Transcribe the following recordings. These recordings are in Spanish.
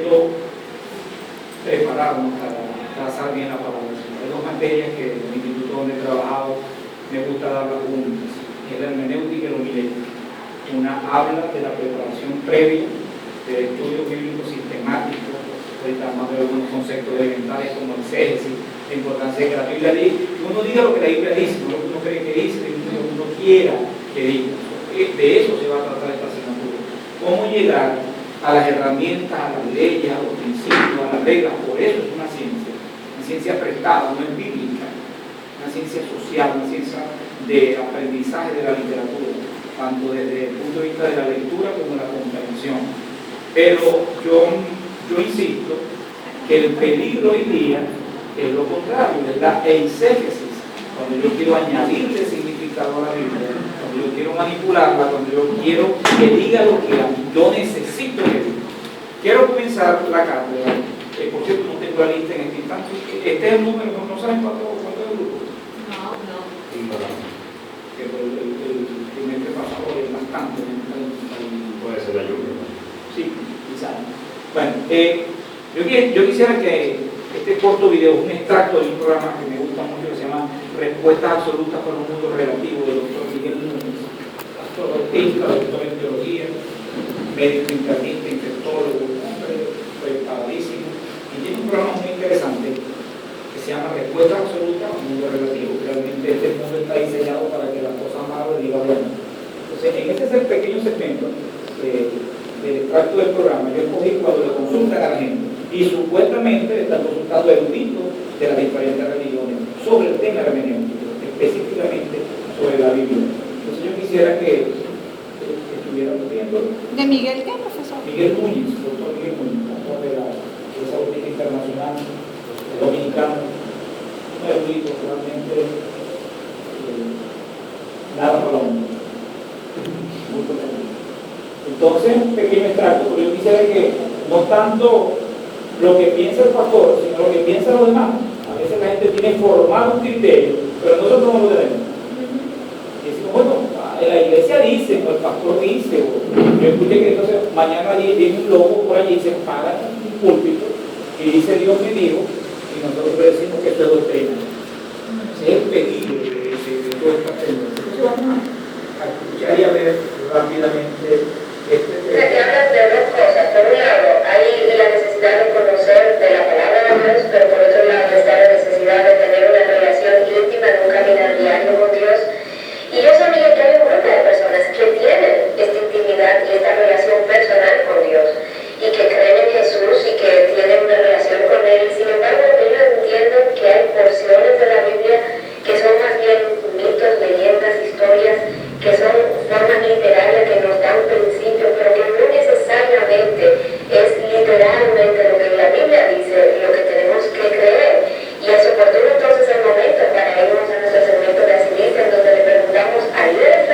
intento prepararnos para trazar bien la palabra del Señor. Hay dos materias que en el instituto donde he trabajado me gusta darlas juntas, es la hermenéutica y la homilética. Una habla de la preparación previa del estudio bíblico sistemático, ahorita más de algunos conceptos elementales como el exégesis, la importancia de que la Biblia diga, que uno diga lo que la Biblia dice, no lo que uno cree que dice, lo que uno quiera que diga. De eso se va a tratar esta asignatura. Cómo llegar a las herramientas, a las leyes, a los principios, a las reglas. Por eso es una ciencia prestada, no es bíblica, una ciencia social, una ciencia de aprendizaje de la literatura, tanto desde el punto de vista de la lectura como de la comprensión. Pero yo insisto que el peligro hoy día es lo contrario, es la eisegesis, cuando yo quiero añadirle significado a la Biblia, cuando yo quiero manipularla, cuando yo quiero que diga lo que yo necesito que diga. Quiero comenzar la cátedra, por cierto no tengo la lista en este instante, este es el número, ¿no saben cuánto es el grupo? No. Que el trimestre pasado es bastante. Puede ser la lluvia. Sí, quizás. Bueno, yo quisiera que este corto video es un extracto de un programa que me gusta mucho que se llama Respuestas Absolutas para un Mundo Relativo, del doctor Miguel Núñez, pastor bautista, doctor en teología, médico internista, infectólogo, hombre preparadísimo, y tiene un programa muy interesante que se llama Respuestas Absolutas para un Mundo Relativo. Realmente este mundo está diseñado para que las cosas malas digan bueno. Entonces, en este es el pequeño segmento del extracto del programa, yo escogí cuando le consultan a la gente y supuestamente le están consultando eruditos de las diferentes religiones sobre el tema hermenéutico, específicamente sobre la Biblia. Entonces yo quisiera que estuvieran viendo. ¿De Miguel qué, profesor? Miguel Núñez, doctor Miguel Núñez, pastor de la Iglesia Bautista Internacional, dominicano, un erudito realmente nada para la mundo. Muy potente. Entonces, un pequeño extracto, pero yo quisiera que no tanto lo que piensa el pastor, sino lo que piensan los demás. A veces la gente tiene formado un criterio, pero nosotros no lo tenemos. Y decimos, bueno, la iglesia dice, o el pastor dice, o yo escuché que entonces mañana allí viene un lobo por allí, se para en un púlpito y dice Dios me dijo, y nosotros le decimos que esto es doctrina. Ese es el peligro de toda esta tendencia. Entonces vamos a escuchar y a ver rápidamente. Se hablan de dos cosas. Por un lado, hay la necesidad de conocer de la palabra de Dios, pero por otro lado está la necesidad de tener una relación íntima, de un caminar diario con Dios. Y yo sabía que hay un grupo de personas que tienen esta intimidad y esta relación personal con Dios, y que creen en Jesús y que tienen una relación con Él. Sin embargo, ellos entienden que hay porciones de la Biblia que son más bien mitos, leyendas, historias, que son formas literarias que nos dan principios, pero que no necesariamente es literalmente lo que la Biblia dice, lo que tenemos que creer. Y es oportuno entonces el momento para irnos a nuestro segmento de asistencia, en donde le preguntamos a líderes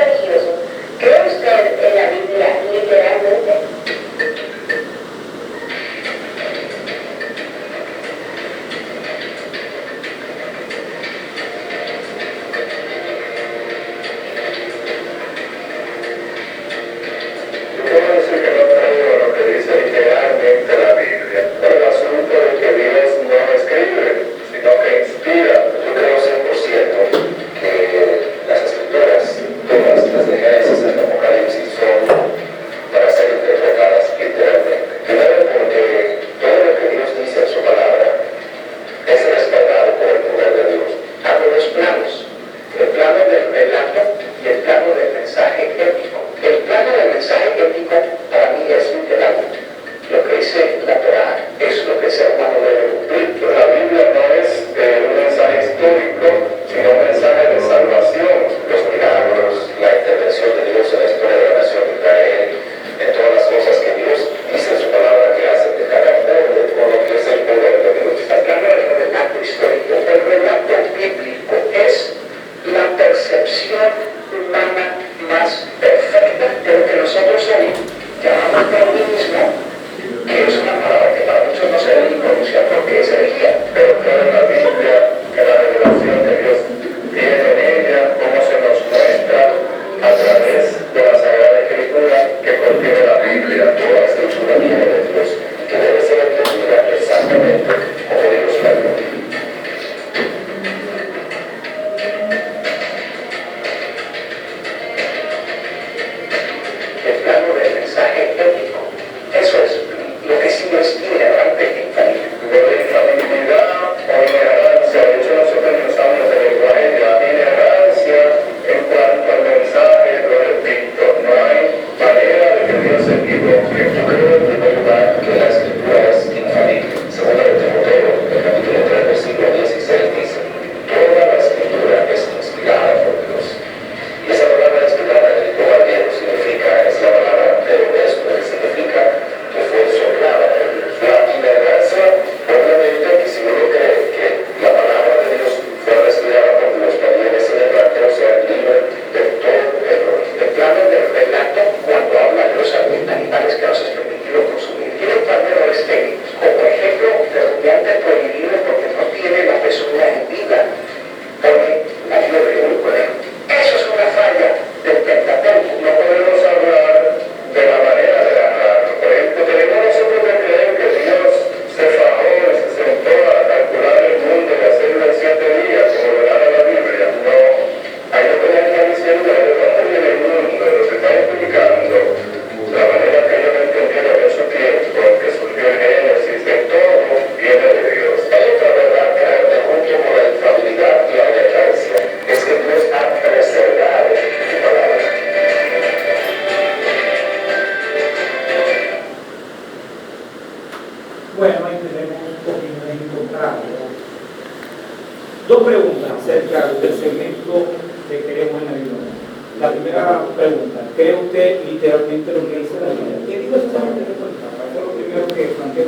otra pregunta. ¿Cree usted literalmente lo que dice la Biblia? ¿Qué dijo exactamente que fue? Eso es lo primero que planteé.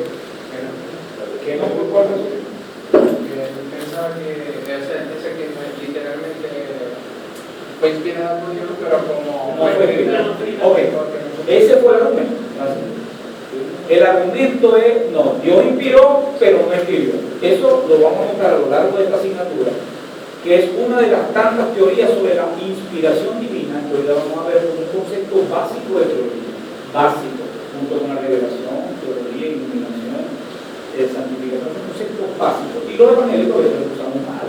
¿Qué no concuerda eso? Pensaba que ese que literalmente fue inspirado por Dios, pero como No fue escrito. Ok, ese fue el argumento. El argumento es, no, Dios inspiró, pero no escribió. Eso lo vamos a notar a lo largo de esta asignatura, que es una de las tantas teorías sobre la inspiración divina, que hoy la vamos a ver como un concepto básico de teología, básico, junto con la revelación, teología, iluminación, santificación, son conceptos básicos, y los evangélicos a veces los usamos mal.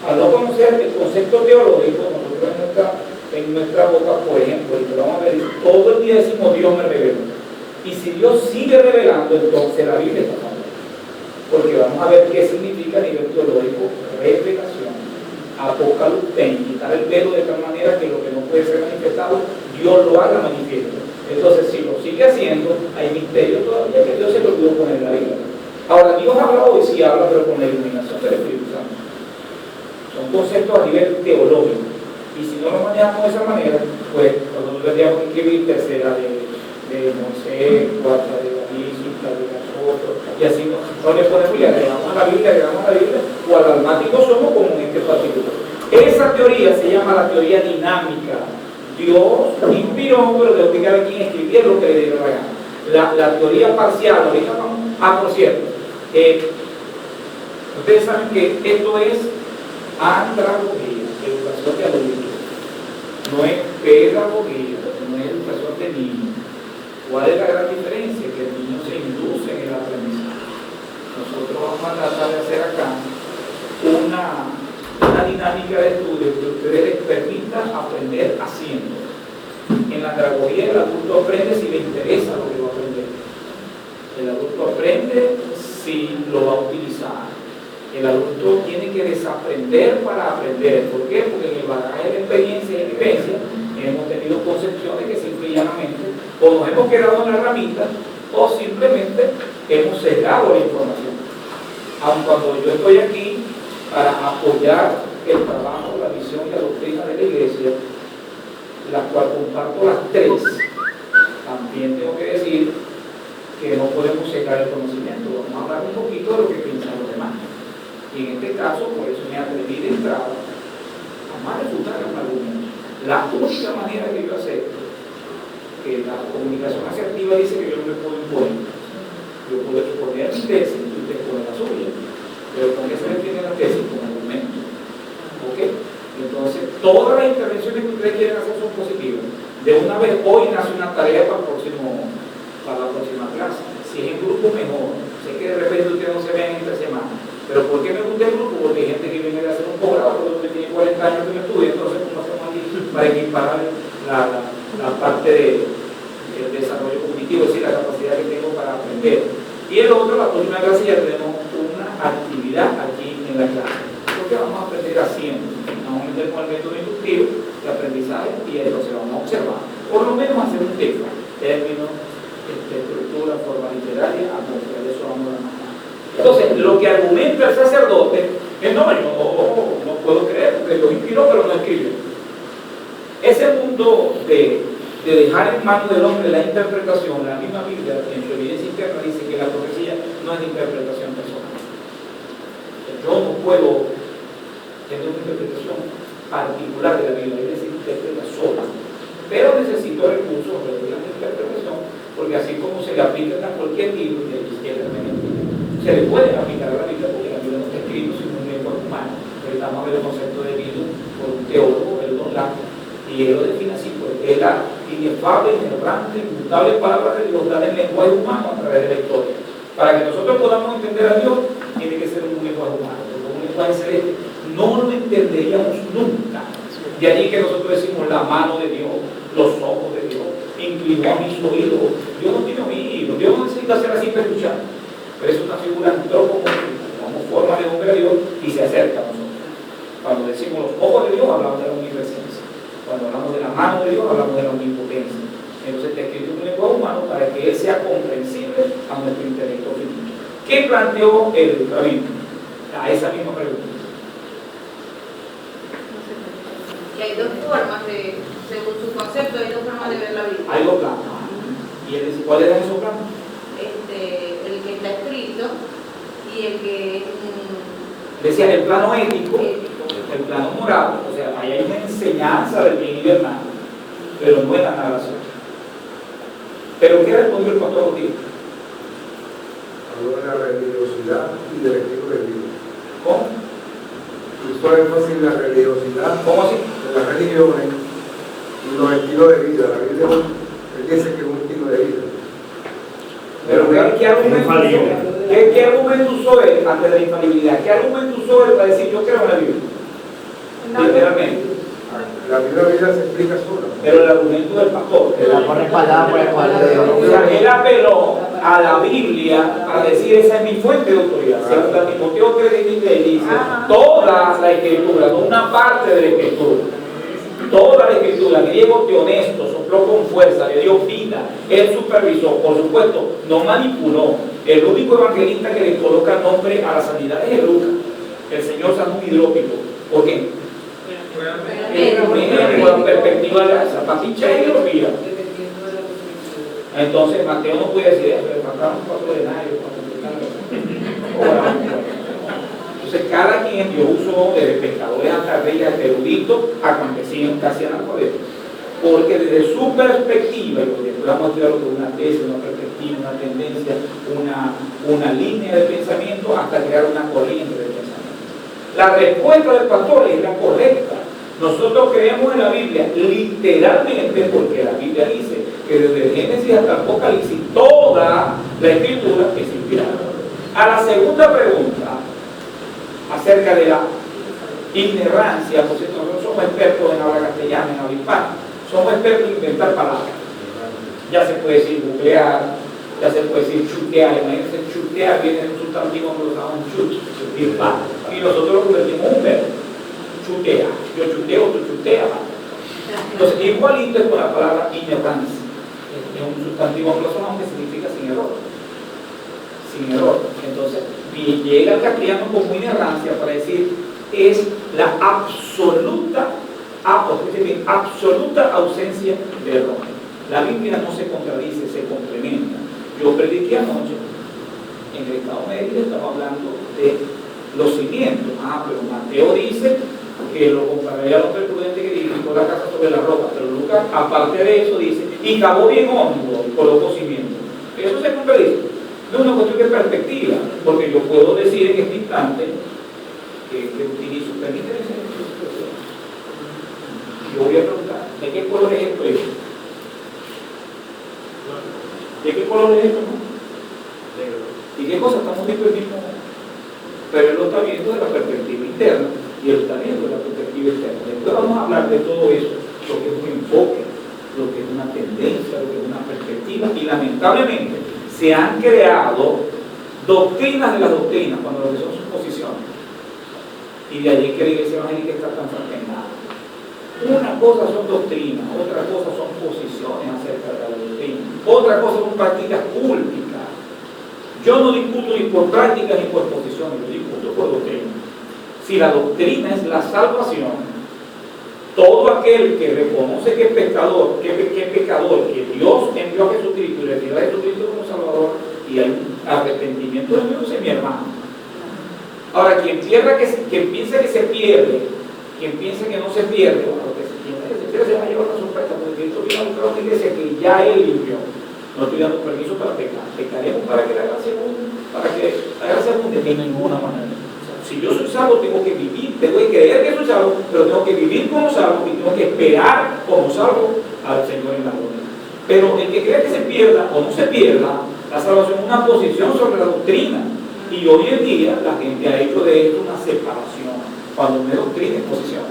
Al no conocer el concepto teológico, nosotros en nuestra boca, por ejemplo, y lo vamos a ver, todo el día decimos Dios me reveló. Y si Dios sigue revelando, entonces la Biblia está mal. Porque vamos a ver qué significa a nivel teológico revelación, apocalipsis, quitar el velo de tal manera que lo que no puede ser manifestado, Dios lo haga manifiesto. Entonces, si lo sigue haciendo, hay misterio todavía que Dios se lo olvidó poner en la Biblia. Ahora, Dios habla hoy, sí habla, pero con la iluminación del Espíritu Santo. Son conceptos a nivel teológico. Y si no lo manejamos de esa manera, pues cuando tendríamos que escribir tercera de Moisés, cuarta de David, quinta de nosotros, y así no le ponemos y agregamos a la Biblia, o al almático somos como en este particular. Esa teoría se llama la teoría dinámica. Dios inspiró, pero tengo que cada quien escribir lo que le diera la gana. La teoría parcial, ahorita vamos, por cierto, ustedes saben que esto es andragogía, educación de adultos, no es pedagogía, no es educación de niños. ¿Cuál es la gran diferencia? Que el niño se induce en el aprendizaje. Nosotros vamos a tratar de hacer acá una dinámica de estudio que ustedes les permita aprender haciendo. En la andragogía el adulto aprende si le interesa lo que va a aprender. El adulto aprende si lo va a utilizar. El adulto tiene que desaprender para aprender. ¿Por qué? Porque en el bagaje de experiencia y vivencia hemos tenido concepciones que simple y llanamente o nos hemos quedado en la ramita o simplemente hemos cerrado la información. Aun cuando yo estoy aquí para apoyar el trabajo, la visión y la doctrina de la iglesia, la cual comparto las tres, también tengo que decir que no podemos cerrar el conocimiento. Vamos a hablar un poquito de lo que piensan los demás. Y en este caso, por eso me atreví de entrada a más refutar un argumento. La única manera que yo acepto que la comunicación asertiva dice que yo no me puedo imponer. Yo puedo exponer mi tesis y usted pone la suya. Pero ¿con qué se defiende la tesis? Con argumentos. ¿Ok? Entonces, todas las intervenciones que ustedes quieren hacer son positivas. De una vez, hoy nace una tarea para la próxima clase. Si es en grupo, mejor. Sé que de repente ustedes no se vean entre semanas. Pero ¿por qué me gusta el grupo? Porque hay gente que viene a hacer un posgrado, porque tiene 40 años que me estudia, entonces ¿cómo hacemos aquí para equiparar la parte del desarrollo cognitivo, es decir, la capacidad que tengo para aprender? Y el otro, la próxima clase ya tenemos una actividad aquí en la clase, porque vamos a aprender haciendo, vamos a meter con el método inductivo de aprendizaje y entonces vamos a observar, por lo menos hacer un texto, términos, estructura, forma literaria, atmósfera, de eso vamos a manejar. Entonces, lo que argumenta el sacerdote es no, yo no puedo creer, porque lo inspiró, pero no escribió. Ese mundo de dejar en manos del hombre la interpretación, la misma Biblia, en su evidencia interna, dice que la profecía no es de interpretación personal. Yo no puedo tener una interpretación particular de la Biblia, es decir, interpreta sola. Pero necesito recursos de la interpretación, porque así como se le aplica a cualquier libro de izquierda se le puede aplicar a la Biblia, porque la Biblia no está escrita sin un lenguaje humano. Estamos hablando del concepto de Biblia por un teólogo, el Don Lack, y él lo define así, porque es la inefable, inerrante, inmutable palabra de Dios dada en lenguaje humano a través de la historia. Para que nosotros podamos entender a Dios, tiene que ser un lenguaje humano, porque un lenguaje celeste no lo entenderíamos nunca. De allí que nosotros decimos la mano de Dios, los ojos de Dios, inclinó a mis oídos. Dios no tiene oídos, Dios no necesita hacer así para escuchar. Pero es una figura antropomórfica, como forma de hombre a Dios y se acerca a nosotros. Cuando decimos los ojos de Dios, hablamos de la omnipresencia. Cuando hablamos de la mano de Dios, hablamos de la omnipotencia. Entonces está escrito un lenguaje humano para que él sea comprensible a nuestro intelecto finito. ¿Qué planteó el rabino? A esa misma pregunta. Y hay dos formas de Hay dos planos. ¿Y él dice, cuáles eran esos planos? El que está escrito y el que Decía el plano ético, el plano moral, o sea, ahí hay una enseñanza del bien y del mal, pero no es la narración. ¿Pero qué respondió el pastor Ortiz? Habló de la religiosidad y del estilo de vida. ¿Cómo? Hizo énfasis en la religiosidad, ¿Cómo así? en las religiones y los estilos de vida. La Biblia él dice que es un estilo de vida. Pero ¿qué argumento usó él ante la infalibilidad? ¿Qué argumento usó él para decir yo creo en la Biblia? Literalmente. La Biblia se explica sola. Pero el argumento del pastor, La pone palabra por el cual de Dios. o sea, él apeló a la Biblia para decir esa es mi fuente de autoridad. Según Timoteo 3:16 dice, toda la escritura, no una parte de la escritura, toda la escritura, griego honesto, sopló con fuerza, le dio vida, él supervisó, por supuesto, no manipuló. El único evangelista que le coloca nombre a la sanidad es Lucas, el Señor sanó un hidrópico. ¿Por qué? Con perspectiva de la zapapicha y hidropía. Entonces Mateo no puede decir eso, le faltaron 4 denarios para multiplicarlo. Entonces cada quien dio uso de pescadores hasta reyes, de eruditos a campesinos casi analfabetos. Porque desde su perspectiva, y porque vamos a estudiar una tesis, una perspectiva, una tendencia, una línea de pensamiento hasta crear una corriente de pensamiento. La respuesta del pastor es la correcta. Nosotros creemos en la Biblia literalmente porque la Biblia dice que desde Génesis hasta Apocalipsis toda la escritura es inspirada. A la segunda pregunta acerca de la inerrancia, por cierto, nosotros somos expertos en habla castellana, en habla hispana, somos expertos en inventar palabras. Ya se puede decir googlear, ya se puede decir chutear. Imagínense, chutear viene de un sustantivo anglosajón, chut, y nosotros lo convertimos en un verbo. Chutea, yo chuteo, tú chuteas. Entonces, igualito es con la palabra inerrancia. Es un sustantivo anglosajón que significa sin error. Sin error. Entonces, llega el castellano como inerrancia para decir es la absoluta ausencia de error. La Biblia no se contradice, se complementa. Yo prediqué anoche en el estado Mérida, estaba hablando de los cimientos. Pero Mateo dice que lo compararía al hombre prudente que edificó la casa sobre la roca, pero Lucas, aparte de eso, dice y cavó bien hondo y colocó cimientos. Eso se contradice. No es una cuestión de perspectiva, porque yo puedo decir en este instante que utilizo, permíteme esa expresión. Yo voy a preguntar, ¿de qué color es esto? ¿De qué color es esto? ¿Y qué cosa estamos viendo el mismo? Pero él lo está viendo de la perspectiva interna y él está viendo de la perspectiva externa. Después vamos a hablar de todo eso, lo que es un enfoque, lo que es una tendencia, lo que es una perspectiva, y lamentablemente se han creado doctrinas de las doctrinas cuando lo que son sus posiciones. Y de allí que la iglesia evangélica está tan fragmentada. Una cosa son doctrinas, otra cosa son posiciones acerca de la doctrina, otra cosa son prácticas públicas. Yo no discuto ni por prácticas ni por posiciones, yo discuto por doctrina. Si la doctrina es la salvación, todo aquel que reconoce que es pecador, que Dios envió a Jesucristo y recibió a Jesucristo como Salvador, y hay un arrepentimiento de Dios, es mi hermano. Ahora, quien piensa que se pierde, quien piensa que no se pierde, bueno, quien se pierde se va a llevar una sorpresa, porque Cristo vino a buscar a una iglesia que ya Él limpió. No estoy dando permiso para pecar. Pecaremos para que la gracia abunde, de ninguna manera. O sea, si yo soy salvo, tengo que vivir, tengo que creer que soy salvo, pero tengo que vivir como salvo y tengo que esperar como salvo al Señor en la gloria. Pero el que crea que se pierda o no se pierda, la salvación es una posición sobre la doctrina. Y hoy en día la gente ha hecho de esto una separación. Cuando me doctrina es posición.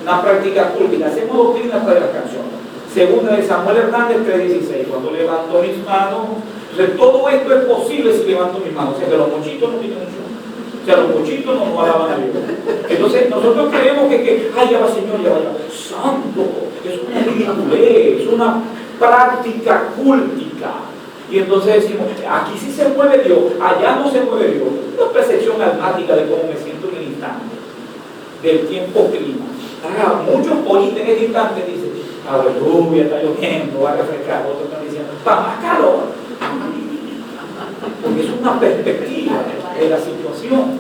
Una práctica pública. Hacemos doctrina hasta de las canciones. Segunda de Samuel Hernández 3:16, cuando levanto mis manos. Entonces, todo esto es posible si levanto mis manos. O sea, que los mochitos no tienen unción. O sea, los mochitos no alaban a Dios. Entonces, nosotros creemos que ya va Señor, ya va. Santo, es una ridiculez, es una práctica cultica. Y entonces decimos, aquí sí se mueve Dios, allá no se mueve Dios. Una percepción almática de cómo me siento en el instante, del tiempo clima. Muchos ahorita en este instante dicen, Ahora lluvia, está lloviendo, va a refrescar, otros están diciendo, está más calor. Porque es una perspectiva de la situación.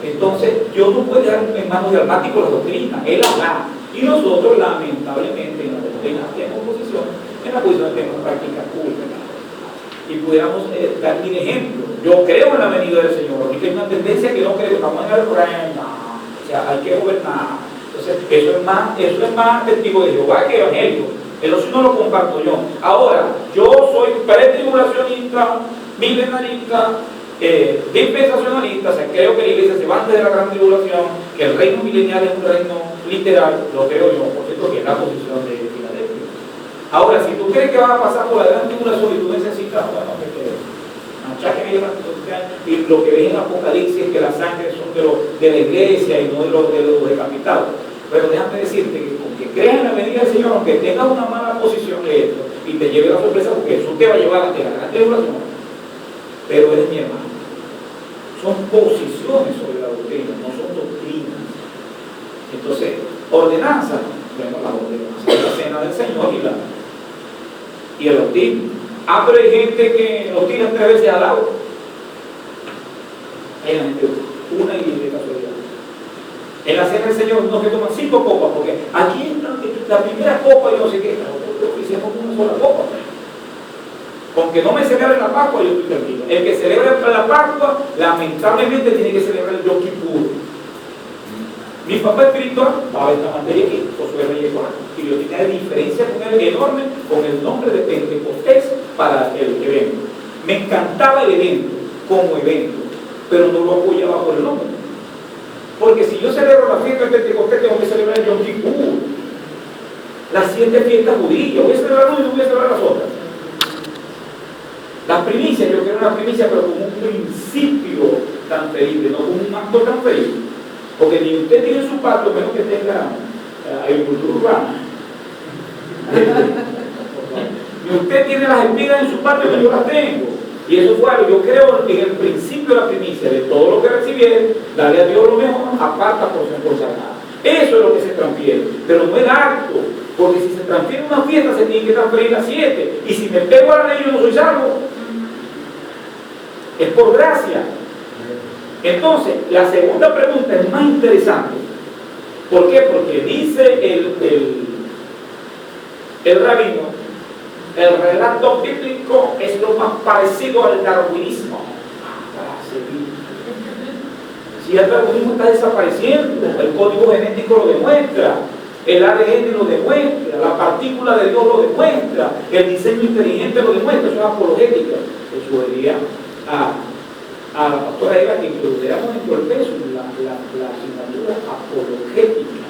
Entonces, yo no puedo dejar en manos de Almático la doctrina, él habla. Y nosotros, lamentablemente, en la doctrina tenemos posición, en la posición tenemos prácticas públicas. Y pudiéramos dar un ejemplo. Yo creo en la venida del Señor, ahorita hay una tendencia que no creo, estamos en el reino, o sea, hay que gobernar. Entonces, eso es más testigo de Jehová que evangelio. Eso sí no lo comparto yo. Ahora, yo soy pretribulacionista, milenarista, dispensacionalista, o sea, creo que la iglesia se va antes de la gran tribulación, que el reino milenial es un reino literal, lo creo yo, por cierto, que es la posición de Filadelfia. Ahora, si tú crees que vas a pasar por la gran tribulación y tú necesitas, bueno, y lo que ves en Apocalipsis es que la sangre son de la iglesia y no de los decapitados. Pero déjame decirte que con que creas en la venida del Señor, aunque tengas una mala posición de esto y te lleve la sorpresa, porque eso te va a llevar ante la gran tribulación, pero eres mi hermano. Son posiciones sobre la doctrina, no son doctrinas. Entonces, ordenanza, bueno, la ordenanza es la cena del Señor y el bautismo. Pero hay gente que lo tiran 3 veces al agua. Hay gente, una y de casualidad. En la cena del Señor no se toman 5 copas, porque aquí la primera copa yo no sé qué, nosotros hicimos una sola copa. Con que no me celebre la Pascua, yo estoy tranquilo. El que celebra la Pascua, lamentablemente tiene que celebrar el Yom Kippur. Mi papá espiritual va a ver esta materia aquí, Josué Reyes Juan, y yo tenía diferencia con él enorme, con el nombre de Pentecostés para el evento. Me encantaba el evento como evento, pero no lo apoyaba por el nombre. Porque si yo celebro la fiesta de Pentecostés, tengo que celebrar el Yom Kippur, las 7 fiestas judías, voy a celebrar una y no voy a celebrar las otras. Las primicias, yo quiero una primicia, pero como un principio tan terrible, no como un acto tan terrible. Porque ni usted tiene su patio, menos que tenga agricultura urbana. Ni usted tiene las espigas en su patio, que yo las tengo. Y eso fue algo, yo creo en el principio de la primicia, de todo lo que recibiere, darle a Dios lo mejor, aparta porción consagrada. Eso es lo que se transfiere, pero no el acto. Porque si se transfiere una fiesta, se tiene que transferir las 7. Y si me pego a la ley, yo no soy salvo. Es por gracia. Entonces, la segunda pregunta es más interesante. ¿Por qué? Porque dice el rabino, el relato bíblico es lo más parecido al darwinismo. Si el darwinismo está desapareciendo, el código genético lo demuestra, el ADN lo demuestra, la partícula de Dios lo demuestra, el diseño inteligente lo demuestra, eso es apologética. Eso sería a la pastora Eva que incluyéramos en el peso la asignatura apologética,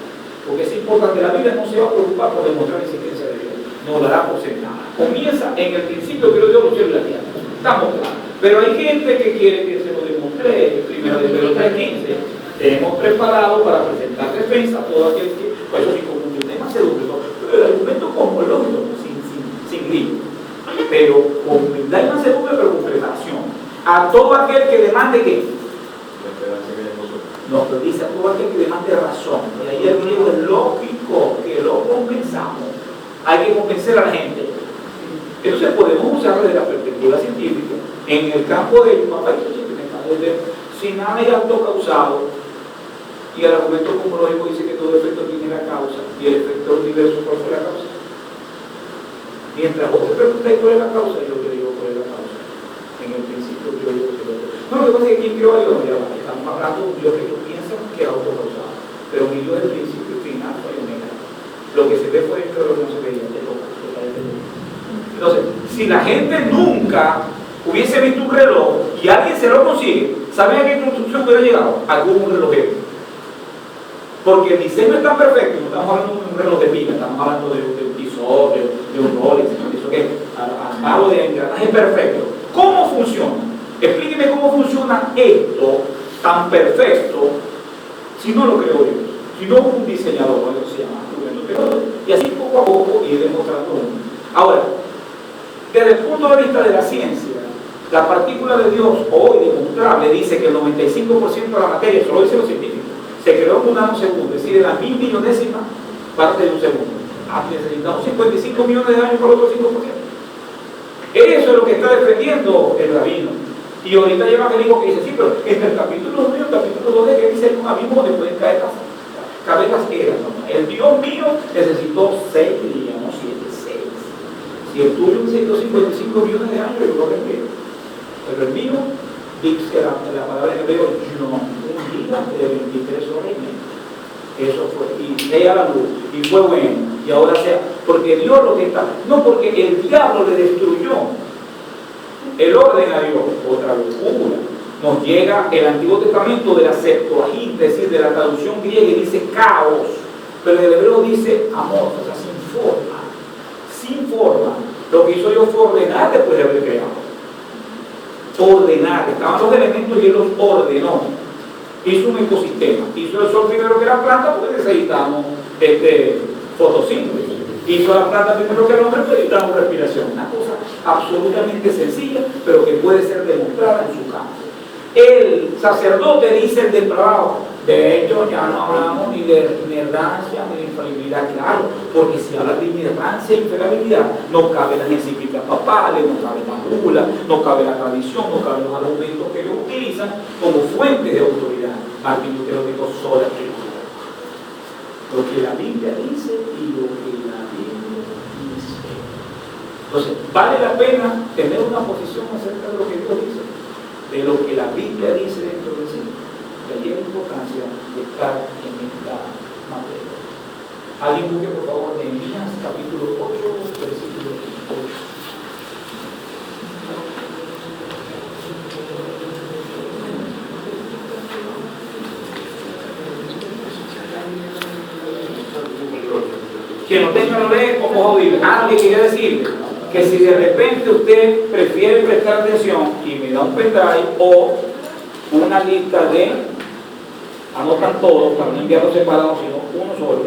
porque es importante. La Biblia no se va a preocupar por demostrar la existencia de Dios, no dará por sentada. Comienza en el principio que Dios los cielos y la tierra, estamos claros. Pero hay gente que quiere que se lo demuestre. Primero de Pedro 3:15, hemos preparado para presentar defensa a todo aquel que, pues eso sí, como un tema seguro, el argumento cosmológico, sin grito, pero con humildad y mansedumbre, pero con preparación. A todo aquel que demande ¿qué? No, pero dice a todo aquel que demande razón. Y ahí el griego es lógico, que lo compensamos. Hay que convencer a la gente. Entonces podemos usarlo desde la perspectiva científica. En el campo de si nada es autocausado, y el argumento cosmológico dice que todo efecto tiene la causa, y el efecto del universo, ¿cuál fue la causa? Mientras vos te preguntáis cuál es la causa, yo te digo cuál es la causa. En el principio yo digo que no, lo que pasa es que quien creó a Dios, estamos hablando de un Dios que tú piensas que es autocausado, pero mi Dios es el principio final, no hay omega. Lo que se ve por dentro de lo que no se veía, entonces, si la gente nunca hubiese visto un reloj y alguien se lo consigue, ¿saben a qué construcción hubiera llegado? Algún relojero. Porque el diseño es tan perfecto, no estamos hablando de un reloj de pila, estamos hablando de un Tissot, de un Rolex, eso que algo de engranaje perfecto. ¿Cómo funciona? Explíqueme cómo funciona esto tan perfecto si no lo creó Dios, si no hubo un diseñador, eso se llama. Y así poco a poco ir demostrando uno. Ahora, desde el punto de vista de la ciencia, la partícula de Dios hoy demostrable dice que el 95% de la materia, eso lo dicen los científicos, se creó en un nanosegundo, es decir, en la 1000 millonésima parte de un segundo. necesitamos 55 millones de años para el otro 5%. Eso es lo que está defendiendo el rabino. Y ahorita hay evangélico que dice, sí, pero entre el capítulo 1 y el capítulo 2 de que dice un abismo donde pueden caer las eras. ¿No? El Dios mío necesitó 6 días, no 7, 6. Si el tuyo necesitó 55 millones de años, yo lo respeto. Pero el mío, dice la palabra en hebreo, un día de 23 horas y media. Eso fue, y veía la luz, y fue bueno, y ahora sea, porque Dios lo que está, no porque el diablo le destruyó el orden a Dios, otra locura. Nos llega el Antiguo Testamento de la Septuaginta, es decir, de la traducción griega, y dice caos, pero el hebreo dice amor, o sea, sin forma. Lo que hizo Dios fue ordenar después de haber creado. Ordenar, estaban los elementos y Él los ordenó. Hizo un ecosistema, hizo el sol primero que la planta porque necesitamos fotosíntesis, hizo la planta primero que el hombre porque necesitamos respiración, una cosa absolutamente sencilla pero que puede ser demostrada en su campo. El sacerdote dice el depravado, de hecho ya no hablamos ni de inerrancia ni de infalibilidad, claro, porque si habla de inerrancia e infalibilidad no cabe las encíclicas papales, no cabe la bula, no cabe la tradición, no caben los argumentos que ellos utilizan como fuentes de autoridad. Martín Lutero dijo sola escritura. Lo que la Biblia dice y lo que la Biblia dice. Entonces, vale la pena tener una posición acerca de lo que Dios dice, de lo que la Biblia dice dentro de sí. De ahí la importancia de estar en esta materia. Alguien busque por favor Nehemías capítulo 8, versículo 8. Quien no tenga lo lee como jodido. Alguien quería decirle que si de repente usted prefiere prestar atención y me da un pendrive o una lista de, anotan todos para no enviarlos separados sino uno solo,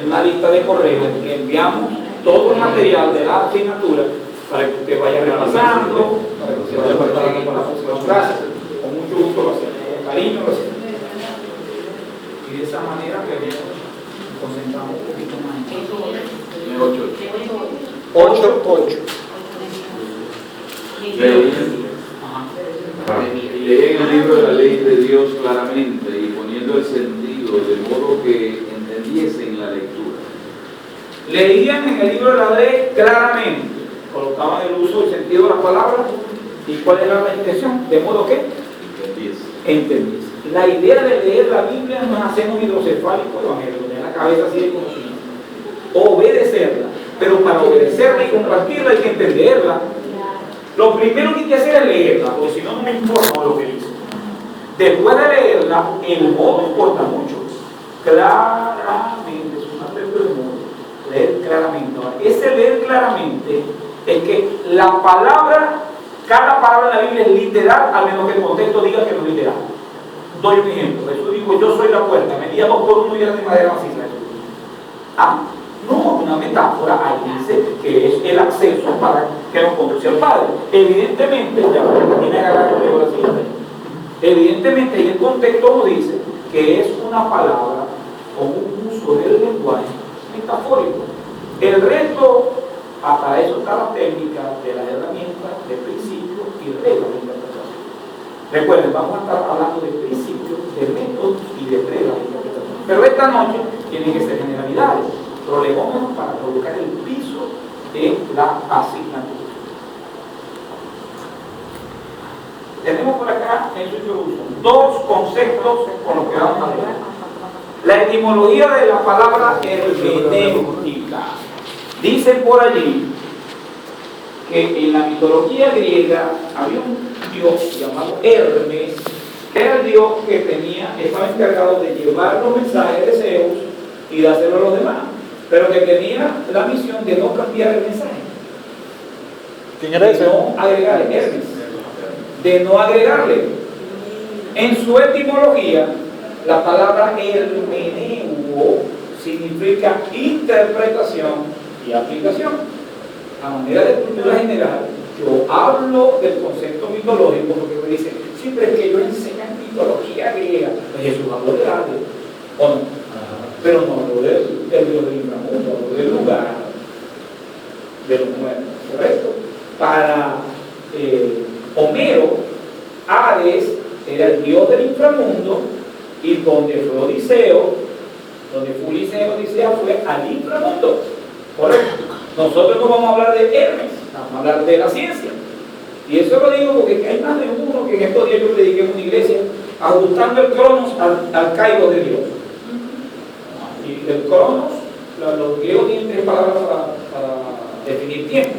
una lista de correos que enviamos todo el material de la asignatura para que usted vaya repasando, para que se vaya preparando con las próximas clases. Con mucho gusto lo hacemos, con cariño lo hacemos. Y de esa manera que nos concentramos un poquito más en eso. 8. Leen el libro de la ley de Dios claramente y poniendo el sentido de modo que entendiesen la lectura. Leían en el libro de la ley claramente, colocaban el uso y sentido de las palabras y cuál era la intención, de modo que entendiesen. La idea de leer la Biblia no es hacer un hidrocefálico evangélico, tener la cabeza así de conocimiento, obedecerla, pero para obedecerla y compartirla hay que entenderla. Lo primero que hay que hacer es leerla, porque si no, no me informo lo que dice. Después de leerla, el modo importa mucho. Claramente, es una pregunta de modo. Leer claramente. Ahora, ese leer claramente es que la palabra, cada palabra en la Biblia es literal, al menos que el contexto diga que no es literal. Doy un ejemplo. Jesús dijo, yo soy la puerta, medía 2 por 1 y era de madera maciza. No, una metáfora, ahí dice que es el acceso para que nos conduce al Padre. Evidentemente, evidentemente, en el contexto nos dice que es una palabra con un uso del lenguaje metafórico. El resto, para eso está la técnica de las herramientas de principios y reglas de interpretación. Recuerden, vamos a estar hablando de principios, de métodos y de reglas de interpretación. Pero esta noche tienen que ser generalidades, prolegómenos para colocar el piso de la asignatura. Tenemos por acá en su uso 2 conceptos con los que vamos a ver. La etimología de la palabra hermenéutica. Dicen por allí que en la mitología griega había un dios llamado Hermes, que era el dios que estaba encargado de llevar los mensajes de Zeus y de hacerlo a los demás, pero que tenía la misión de no cambiar el mensaje. ¿Quién era ese? De no agregarle, Hermes. De no agregarle. En su etimología, la palabra hermeneuo significa interpretación y aplicación. A manera de cultura general, yo hablo del concepto mitológico porque me dicen, sí, pero es que yo enseño mitología griega. Pues Jesús habló de arte, ¿o no? Pero no habló de el Dios del inframundo, del lugar de los muertos, ¿correcto? Para Homero, Hades era el Dios del inframundo, y donde fue Odisea fue al inframundo, ¿correcto? Nosotros no vamos a hablar de Hermes, vamos a hablar de la ciencia. Y eso lo digo porque hay más de uno que en estos días yo prediqué en una iglesia ajustando el cronos al kairos de Dios. Y el cronos, los griegos tienen 3 palabras para definir tiempo.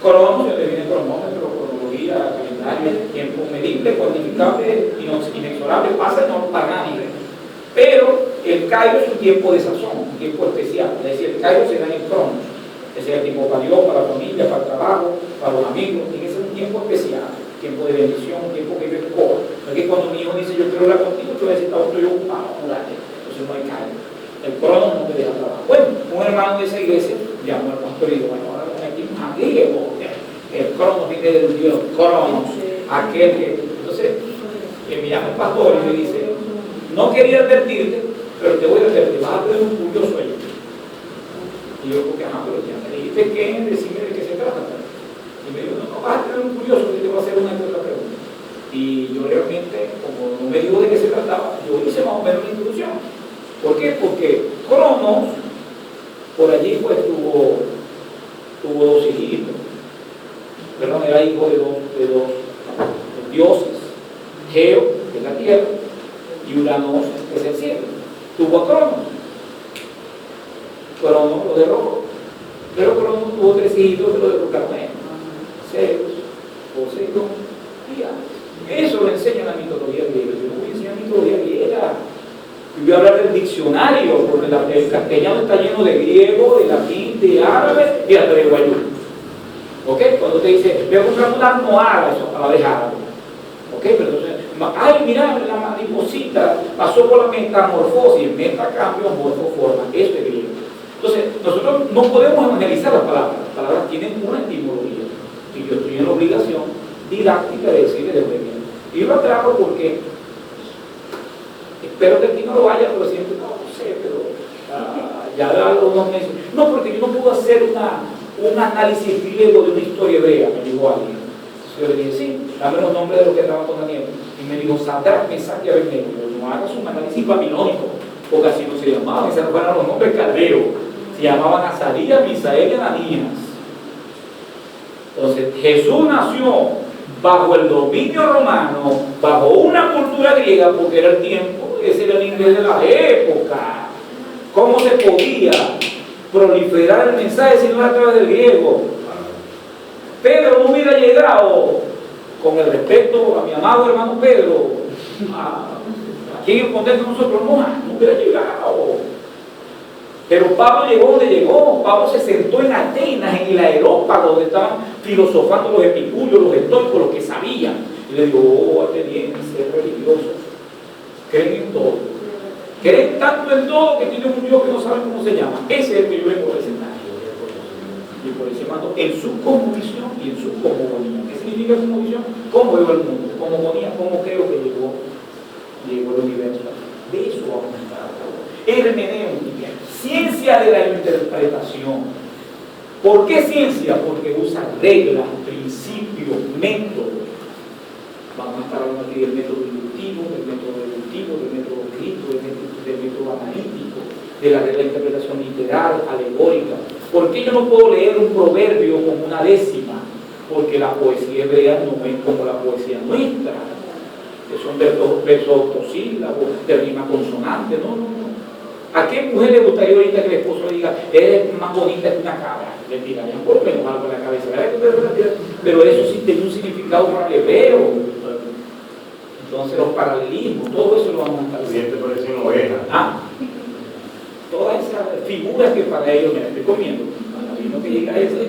Cronos se define cronómetro, cronología, calendario, tiempo medible, cuantificable, inexorable, pasa no para nadie. Pero el kairos es un tiempo de sazón, un tiempo especial. Es decir, el kairos se da en el cronos. Ese es el tiempo para Dios, para la familia, para el trabajo, para los amigos. Tiene que ser un tiempo especial, tiempo de bendición, un tiempo que yo escojo. No es que cuando mi hijo dice yo quiero hablar contigo, yo voy a decir, estoy ocupado, no dale. Entonces no hay kairos. El cronos no te deja trabajar. Bueno, un hermano de esa iglesia llamó al pastor y dijo, bueno, ahora aquí un griego. El cronos viene del Dios, cronos, aquel que. Entonces, me llama el pastor y me dice, no quería advertirte, pero te voy a advertir, vas a tener un curioso sueño. Y yo, porque pero ya me dijiste que decime de qué se trata. Y me dijo, no, vas a tener un curioso que te voy a hacer una y otra pregunta. Y yo realmente, como no me dijo de qué se trataba, yo hice más o menos una introducción. ¿Por qué? Porque Cronos, por allí pues tuvo 2 hijitos. Perdón, era hijo de dos dioses. Geo, que es la tierra, y Uranos, que es el cielo. Tuvo a Cronos. Cronos lo derrotó. Pero Cronos tuvo 3 hijitos que lo derrotaron a él. Zeus, Poseidón y Hades. Eso lo enseña la mitología griega. Yo no voy a enseñar mitología griega. Y voy a hablar del diccionario, porque el castellano está lleno de griego, de latín, de árabe y hasta de guayú. ¿Ok? Cuando te dice, voy a comprar una almohada, eso para de árabe. ¿Ok? Pero entonces, ay, mira, la mariposita pasó por la metamorfosis, metacambio, morfoforma. Eso es griego. Entonces, nosotros no podemos evangelizar las palabras tienen una etimología. Y yo estoy en la obligación didáctica de decirle de dónde viene. Y yo lo trajo porque espero que aquí no lo vaya, pero siempre, no sé, pero ya algunos meses. No, porque yo no puedo hacer un análisis griego de una historia hebrea, me dijo alguien. Entonces yo le dije, sí, dame los nombres de los que estaban con Daniel. Y me dijo, Sadrach, Mesach y Abednego. No hagas un análisis babilónico, porque así no se llamaban, esos fueron los nombres caldeos. Se llamaban Azarías, Misael y Ananías. Entonces, Jesús nació bajo el dominio romano, bajo una cultura griega, porque era el tiempo, ese era el inglés de la época. ¿Cómo se podía proliferar el mensaje si no era a través del griego? Pedro no hubiera llegado, con el respeto a mi amado hermano Pedro, a quien esconder con nosotros, no hubiera llegado. Pero Pablo llegó donde llegó. Pablo se sentó en Atenas, en el Areópago, donde estaban filosofando los epicúreos, los estoicos, los que sabían. Y le digo, atenienses, ser religiosos, creen en todo. Creen tanto en todo que tienen un Dios que no saben cómo se llama. Ese es el que yo vengo a presentar. Y por eso mando en su cosmovisión y en su cosmogonía. ¿Qué significa cosmovisión? ¿Cómo veo el mundo? Cosmogonía, ¿cómo creo que llegó el universo? De eso vamos a estar hablando. Hermenéutica, ciencia de la interpretación. ¿Por qué ciencia? Porque usa reglas, principios, métodos. Vamos a estar hablando aquí del método inductivo, del método deductivo, del método crítico, del método analítico, de la regla de interpretación literal, alegórica. ¿Por qué yo no puedo leer un proverbio como una décima? Porque la poesía hebrea no es como la poesía nuestra, que son versos octosílabos, de rima consonante. No. ¿A qué mujer le gustaría ahorita que el esposo le diga, eres más bonita que una cabra? Le tirarían por lo menos algo en la cabeza, ¿verdad? Pero eso sí tiene un significado para el hebreo. Entonces los paralelismos, todo eso lo vamos a estar Presidente parece una oveja. Todas esas figuras que para ellos me estoy comiendo. Para mí no que llega ese.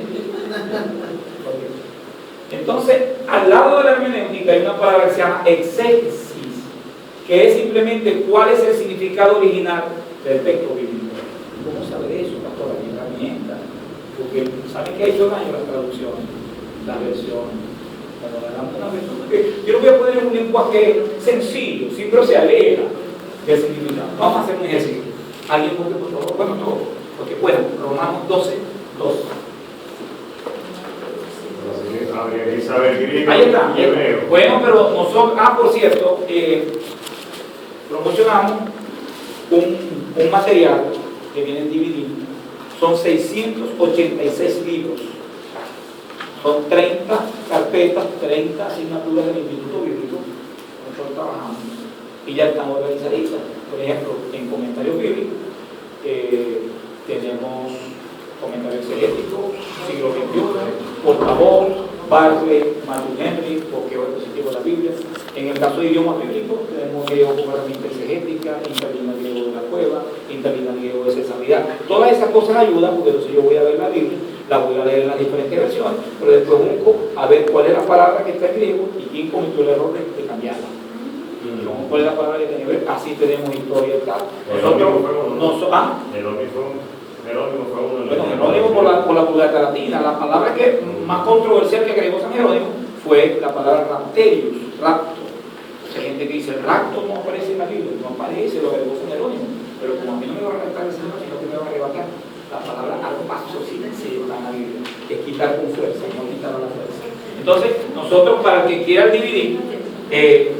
Entonces, al lado de la hermenéutica hay una palabra que se llama exégesis, que es simplemente cuál es el significado original del texto bíblico. ¿Cómo sabe de eso, pastor? Hay herramientas. Porque saben que ha hecho daño las traducciones, las versiones. Cuando hagamos una versión, porque yo lo voy a poner en un lenguaje sencillo, siempre se aleja del significado. Vamos a hacer un ejercicio. ¿Alguien puede, por favor? Bueno, todos. Porque bueno, Romanos 12, 2. Habría que saber griego Ahí está. y hebreo. Bueno, pero nosotros, por cierto, promocionamos un material que viene en DVD. Son 686 libros. Son 30 carpetas, 30 asignaturas del Instituto Bíblico. Nosotros trabajamos y ya están organizaditas. Por ejemplo, en comentarios bíblicos tenemos comentarios exegéticos, siglo XXI, por favor, Barclay, Matthew Henry, bloqueo positivo de la Biblia. En el caso de idiomas bíblicos, tenemos griego como herramienta exegética, interlingua griego de la cueva, interlingua griego de cesaridad. Todas esas cosas ayudan, porque entonces yo voy a ver la Biblia, la voy a leer en las diferentes versiones, pero después busco a ver cuál es la palabra que está en griego y quién cometió el error de cambiarla. ¿Cuál es la palabra que tiene que ver? Así tenemos historia y tal. Jerónimo fue uno de los. Bueno, Jerónimo por la Vulgata Latina. La palabra que más controversial que agregó San Jerónimo fue la palabra rapterius, rapto. Hay gente que dice, el rapto no aparece en la Biblia, no aparece, lo agregó San Jerónimo. Pero como a mí no me va a arrebatar el Señor, sino que me va a arrebatar, la palabra al paso sí está en la Biblia. Es quitar con fuerza, no quitar a la fuerza. Entonces, nosotros, para el que quiera dividir,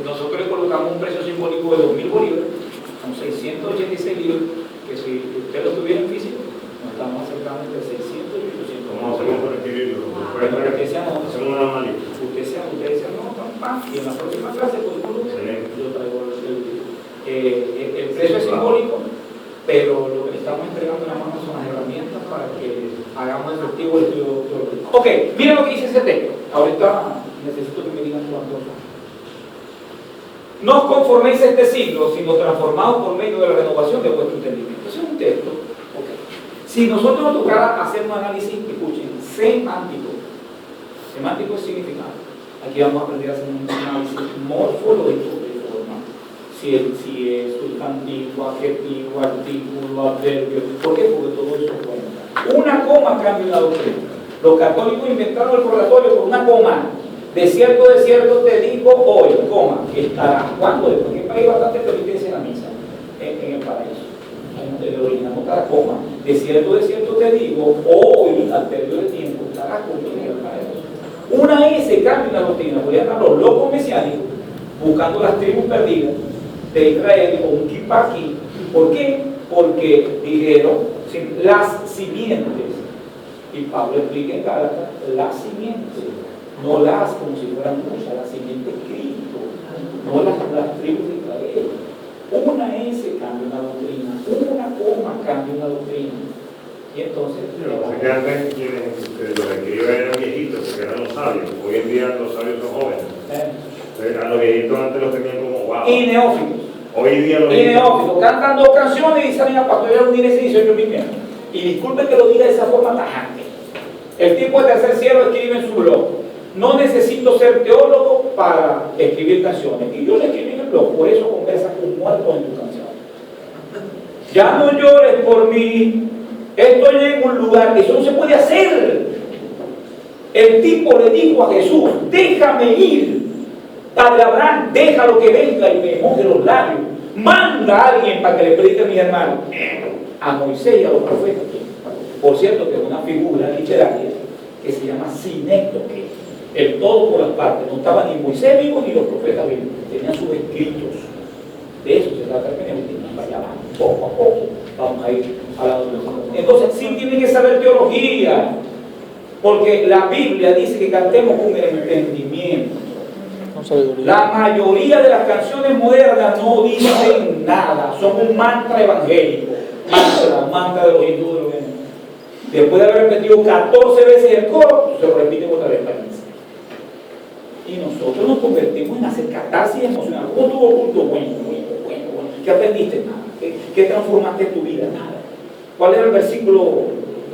nosotros le colocamos un precio simbólico de 2.000 bolívares, son 686 libros, que si usted lo tuviera en físico, nos estamos acercando entre 600 y 800. ¿Cómo hacemos para escribirlo? Ustedes sean, no, y en la próxima clase, pues, yo traigo el precio es simbólico, pero lo que le estamos entregando en la mano son las herramientas para que hagamos efectivo el estudio teológico. Ok, miren lo que dice ese texto. Ahorita necesito que me digan cuántos son. No os conforméis a este siglo, sino transformados por medio de la renovación de vuestro entendimiento. Ese es un texto. Okay. Si nosotros nos tocara hacer un análisis, escuchen, semántico. Semántico es significado. Aquí vamos a aprender a hacer un análisis morfológico de forma. Si es sustantivo, adjetivo, artículo, adverbio. ¿Por qué? Porque todo eso cuenta. Una coma cambia una doctrina. Los católicos inventaron el purgatorio por una coma. De cierto te digo hoy, coma, que estará. ¿Cuándo? Porque hay bastante penitencia en la misa, en el paraíso. El original cada coma. De cierto te digo, hoy, al periodo de tiempo, estará conmigo en el paraíso. Una S cambia una doctrina, podrían dar los locos mesiánicos, buscando las tribus perdidas de Israel, o un kipaki. ¿Por qué? Porque dijeron las simientes. Y Pablo explica en Gálatas las simientes. No las como si fueran muchas, las simientes de Cristo, no las tribus de Israel. Una S cambia una doctrina, una coma cambia una doctrina. Y entonces. Pero que antes los escribas eran viejitos, porque eran los sabios. Hoy en día los sabios son jóvenes. A los viejitos antes los tenían como wow. Y neófitos. Hoy en día los neófitos cantan 2 canciones y salen a pastorear un índice 18 mil pesos. Y disculpen que lo diga de esa forma tajante. El tipo de tercer cielo escribe en su blog. No necesito ser teólogo para escribir canciones. Y yo le escribí en el blog, por eso conversas con muertos en tu canción. Ya no llores por mí, estoy en un lugar, eso no se puede hacer. El tipo le dijo a Jesús, déjame ir. Padre Abraham, déjalo que venga y me moje los labios. Manda a alguien para que le predique a mis hermanos. A Moisés y a los profetas. Por cierto, que es una figura literaria que se llama sinécdoque. El todo por las partes, no estaba ni Moisés vivo ni los profetas vivos, tenían sus escritos. De eso se trata el hermenéutica. Vaya, poco a poco vamos a ir a la doctrina. Entonces, sí tienen que saber teología, porque la Biblia dice que cantemos con el entendimiento. La mayoría de las canciones modernas no dicen nada, son un mantra evangélico, un mantra de los hindúes. Después de haber repetido 14 veces el coro, se lo repiten otra vez para mí. Y nosotros nos convertimos en hacer catarsis emocional. ¿Cómo tuvo punto bueno? ¿Qué aprendiste? Nada. ¿Qué transformaste en tu vida? Nada. ¿Cuál era el versículo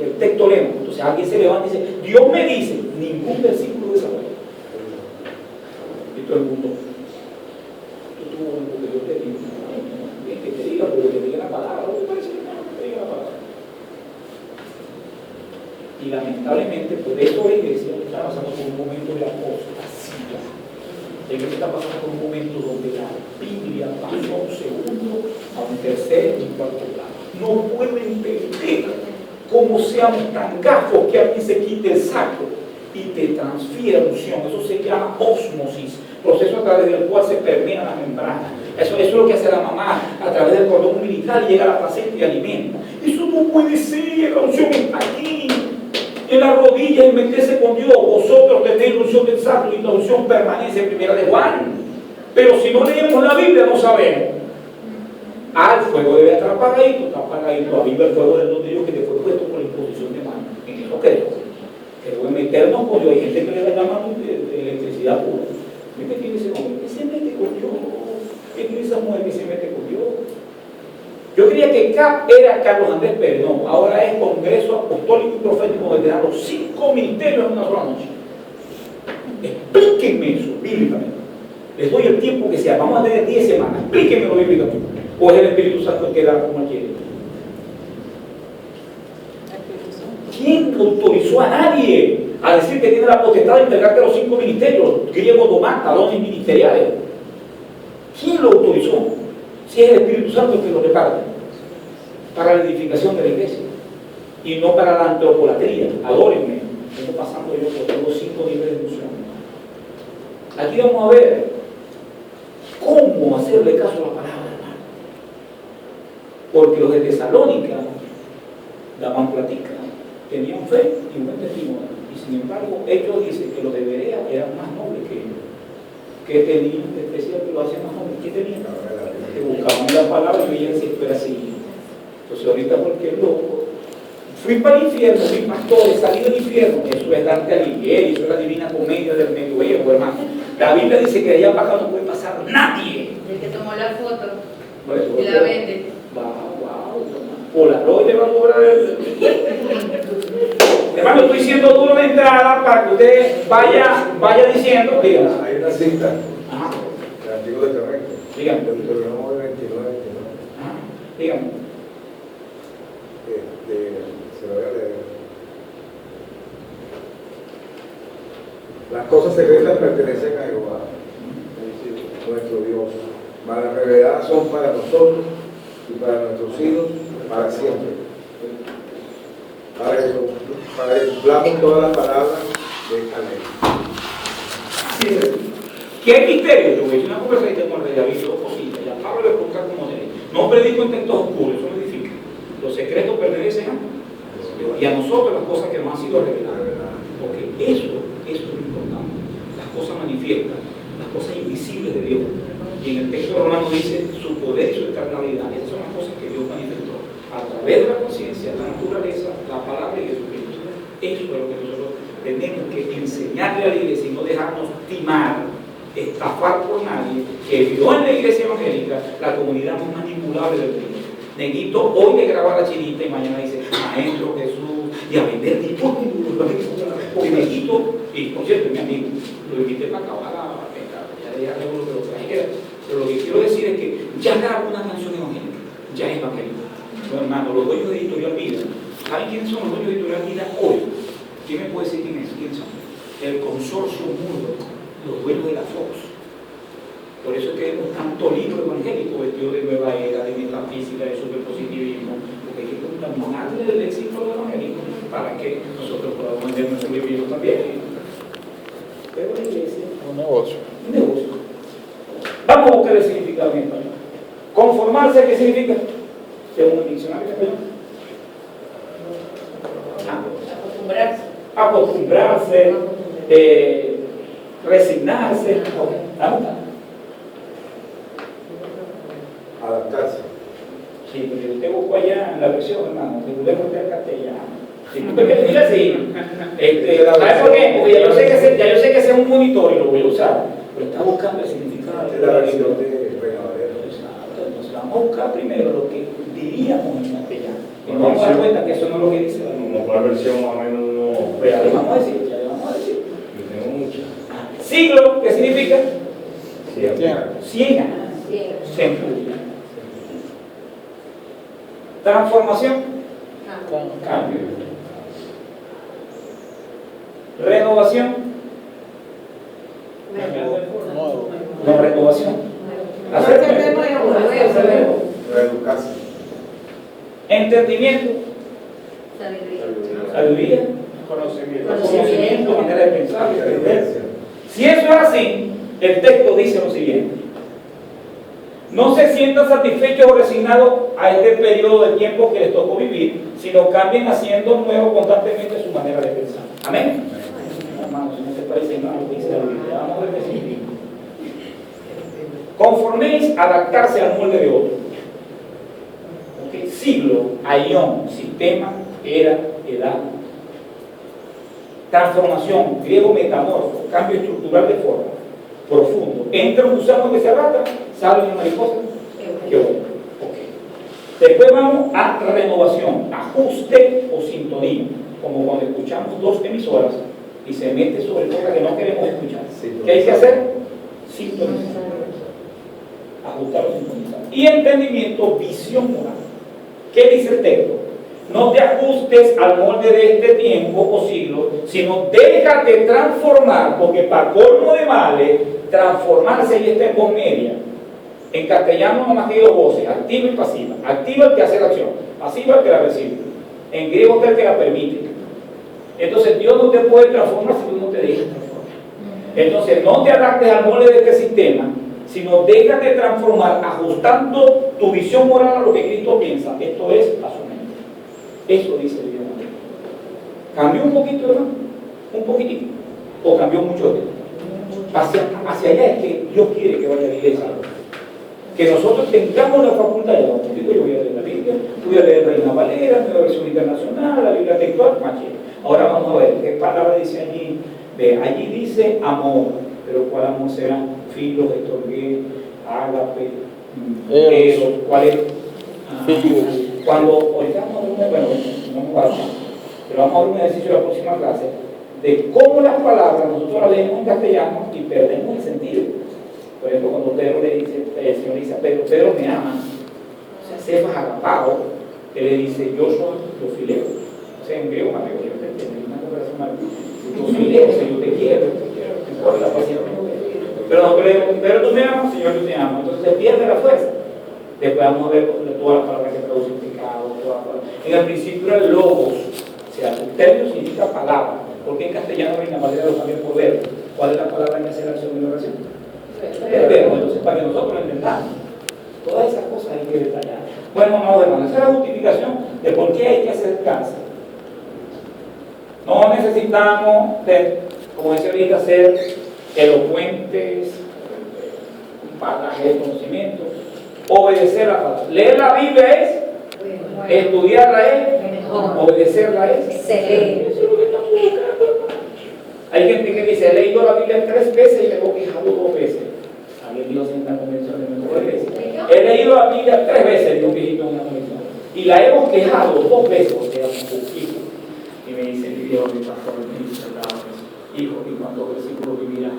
del texto lema? Entonces alguien se levanta y dice, Dios me dice, ningún versículo de esa manera. Y todo el mundo, tú tuvo un porque Dios te diga, que te diga, porque te diga la palabra, ¿no te parece que no te diga la palabra? Y lamentablemente, por eso la iglesia está pasando por un momento de apostasía. La iglesia está pasando por un momento donde la Biblia pasó a un segundo, a un tercer y un cuarto plano. No puede entender como seamos tan gafos que alguien se quite el saco y te transfiera unción. Eso se llama ósmosis, proceso a través del cual se permea la membrana. Eso es lo que hace la mamá a través del cordón umbilical, llega a la placenta y alimenta. Eso no puede ser, la unción está aquí, en la rodilla, y meterse con Dios. Vosotros tenéis la unción del Santo y la unción permanece en Primera de Juan. Pero si no leemos la Biblia, no sabemos. El fuego debe estar apagadito, está apagadito. Aviva el fuego del don de Dios que te fue puesto por la imposición de manos. En eso creo. Pero en meternos con Dios, hay gente que le da llamando de electricidad pura. ¿Qué tiene ese hombre? ¿Qué se mete con Dios? ¿Qué tiene esa mujer que se mete con Dios? Yo creía que CAP era Carlos Andrés Pérez, no, ahora es Congreso Apostólico y Profético, donde dan los 5 ministerios en una sola noche. Explíquenme eso bíblicamente. Les doy el tiempo que sea, vamos a tener 10 semanas, explíquenmelo bíblicamente. O es el Espíritu Santo el que da como quiere. ¿Quién autorizó a nadie a decir que tiene la potestad de entregarte los 5 ministerios? Griego domata, dones ministeriales. ¿Quién lo autorizó? Si es el Espíritu Santo el que lo reparte para la edificación de la iglesia y no para la antropolatría. Adórenme. Estoy pasando yo por tengo 5 niveles de unción. Aquí vamos a ver cómo hacerle caso a la palabra, hermano. Porque los de Tesalónica daban platica, tenían fe y buen testimonio. Y sin embargo, ellos dicen que los de Berea eran más nobles que ellos. ¿Qué tenían de especial que lo hacían más nobles? ¿Qué tenían? Que buscaban la palabra y veían si esto era así. Entonces ahorita porque es loco, fui para el infierno, fui pastor, salí del infierno. Eso es Dante Alighieri, eso es la Divina Comedia del Medioevo, hermano. La Biblia dice que de allá para acá no puede pasar nadie. El que tomó la foto Bueno, y la vende. Polaroid le va a cobrar hermano, estoy siendo duro de entrada para que usted vaya diciendo. Dígame. Hay una cita Ajá. del Antiguo Testamento. Dígame. Deuteronomio 29, 29. Ajá. Dígame. Se lo voy a leer. Las cosas secretas pertenecen a Jehová, nuestro Dios. Mas las reveladas son para nosotros y para nuestros hijos para siempre. Para que cumplamos todas las palabras de esta ley. ¿Qué hay misterio? Yo voy a hacer una conversación con el rey David, dos cositas. Ya Pablo le explica cómo se. No predico en textos oscuros, eso no edifica. Los secretos pertenecen a Dios y a nosotros las cosas que nos han sido reveladas. Porque eso es lo importante. Las cosas manifiestas, las cosas invisibles de Dios. Y en el texto romano dice su poder y su eternalidad. Esas son las cosas que Dios manifestó a través de la conciencia, la naturaleza, la palabra y Jesucristo. Eso es lo que nosotros tenemos que enseñarle a la iglesia y no dejarnos timar, estafar por nadie, que vio en la iglesia evangélica la comunidad más manipulable del mundo. Neguito hoy le graba la chinita y mañana dice, Maestro Jesús, y a vender discos. Y Neguito, y por cierto, mi amigo, lo invité para acabar la pesca, ya luego lo que lo traje. Pero lo que quiero decir es que ya grabó una canción evangélica, ya es evangélica. Bueno, hermano, los dueños de Editorial Vida, ¿saben quiénes son los dueños de Editorial Vida hoy? ¿Quién me puede decir quiénes son? El consorcio Murdoch, los dueños de la Fox. Por eso es que vemos tanto libro evangélico vestido de nueva era, de metafísica, de superpositivismo, porque hay que contaminarle el éxito del evangelismo para que nosotros podamos vender nuestro libro también. Pero la iglesia es Un negocio. un negocio. Vamos a buscar el significado en español. Conformarse, ¿qué significa? Según el diccionario español. Acostumbrarse, resignarse. Adaptarse. Sí, porque usted buscó allá en la versión, hermano, que usted buscó en castellano. Si usted quiere decir así, ¿sabe por qué? Porque ya yo sé que ese es un monitor y lo voy a usar, pero está buscando el significado. Esta es la versión de Reina Valera. Entonces vamos a buscar primero lo que diríamos en castellano. Y nos vamos a dar cuenta que eso no es lo que dice la Biblia. Como por versión más o menos no. Pues ya le vamos a decir, ya le vamos a decir. Yo tengo muchas. Siglo, ¿qué significa? 100 años. Centuria. Transformación. Cambio. Renovación. Nuevo. No, renovación. Hacer nuevo. Reeducarse. Entendimiento. Sabiduría. sabiduría, conocimiento, manera de pensar, de entender. Si eso es así, el texto dice lo siguiente: no se sientan satisfechos o resignados a este periodo de tiempo que les tocó vivir, sino cambien haciendo nuevo constantemente su manera de pensar. Amén. Hermanos, no se parece nada a lo que dice la Biblia. Vamos a ver qué significa. Conforméis adaptarse al molde de otro. ¿Okay? Siglo, aión, sistema, era, edad. Transformación, griego metamorfo, cambio estructural de forma, profundo. Entra un gusano que se arrastra, sale una mariposa que vuela. Okay. Después vamos a renovación, ajuste o sintonía, como cuando escuchamos dos emisoras y se mete sobre cosas que no queremos escuchar. ¿Qué hay que hacer? Sintonizar. Ajustar o sintonizar. Y entendimiento, visión moral. ¿Qué dice el texto? No te ajustes al molde de este tiempo o siglo, sino déjate transformar, porque para colmo de males, transformarse y está en voz media. En castellano nomás que dos voces, activa y pasiva. Activa el que hace la acción, pasiva el que la recibe. En griego está el que la permite. Entonces Dios no te puede transformar si tú no te dejas transformar. Entonces no te adaptes al molde de este sistema, sino déjate transformar ajustando tu visión moral a lo que Cristo piensa. Esto es a su mente. Eso dice el Dios. ¿Cambió un poquito, hermano? Un poquitito. ¿O cambió mucho? Hacia allá es que Dios quiere que vaya la iglesia. Que nosotros tengamos la facultad, ya lo digo, yo voy a leer la Biblia, voy a leer Reina Valera, Nueva Versión Internacional, la Biblia textual, maché. Ahora vamos a ver qué palabra dice allí. Ve, allí dice amor, pero ¿cuál amor será? Filos, estorgué, ágape, eros, ¿cuál es? Cuando, ahorita vamos a ver, bueno, no me guarda, pero vamos a ver un ejercicio de la próxima clase de cómo las palabras nosotros las leemos en castellano y perdemos el sentido. Por ejemplo, cuando Pedro le dice, el Señor dice a Pedro, Pedro me ama, o sea, Cefas agapao, él le dice, yo soy los fileos. O sea, en griego, amigo, yo te entiendo, una conversación mal. Los fileos, yo te quiero, por la paciencia. Pero tú me amas, Señor, yo te amo. Entonces se pierde la fuerza. Después vamos a ver todas las palabras que traducen pecado. En el principio era logos, o sea, el término significa palabra. Porque en castellano Reina Valera lo cambia por verbo. ¿Cuál es la palabra que hace la acción de oración? El verbo. Entonces, para que nosotros lo entendamos, todas esas cosas hay que detallar. Bueno, amados hermanos, esa es la justificación de por qué hay que hacer cáncer. No necesitamos, como decía ahorita, ser elocuentes, un bagaje de conocimiento, obedecer la palabra. Leer la Biblia es, estudiarla es, obedecerla es. Excelente. Hay gente que dice, he leído la Biblia 3 veces y me he quejado 2 veces. Alguien dijo en la convención de mejores veces. He leído la Biblia 3 veces, dijo un viejito en una convención. Y la hemos quejado 2 veces, o sea, un poquito. Y me dice mi Dios, mi pastor, me dice, hijo, ¿y cuántos versículos vivirá?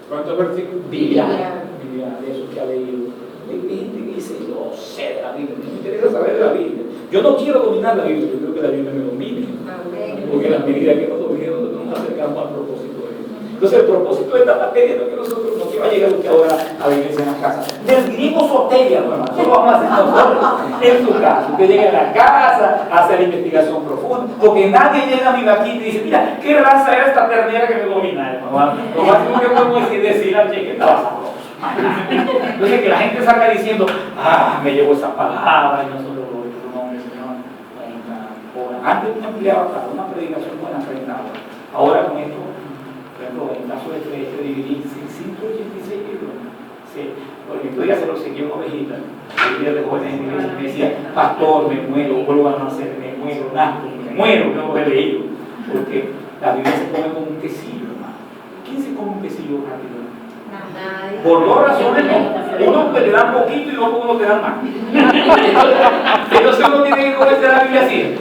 ¿Cuántos versículos? Vivirá de eso que ha leído. Hay gente que dice, yo sé de la Biblia, me interesa saber de la Biblia. Yo no quiero dominar la Biblia, yo quiero que la Biblia me domine. Porque la medida que nos domine, nosotros nos acercamos al propósito de Dios. Entonces, el propósito de esta materia no es que nosotros no que va a llegar usted ahora a la iglesia en la casa. Del griego soteria, no, hermano, eso lo vamos a hacer nosotros en su casa. Usted llega a la casa, hace la investigación profunda, porque nadie llega a mi vaquita y dice, mira, qué raza era esta ternera que me domina, hermano. Lo máximo que podemos decir al cheque está basado. Entonces que la gente salga diciendo, me llevo esa palabra y nosotros lo nombre, Señor. Antes no empleaba para una predicación buena frenada. Ahora con esto, por ejemplo, en el caso de este dividí 186 libros. Sí, porque yo ya se lo seguí una ovejita. Y de jóvenes en iglesia me decía, pastor, me muero, vuelvo a nacer, me muero, nazco, me muero, no lo he leído. Porque la Biblia se come como un quesillo, hermano. ¿Quién se come un quesillo rápido? Por 2 razones, no. Uno que le da poquito y luego uno te da más. Entonces uno tiene que comerse la Biblia así.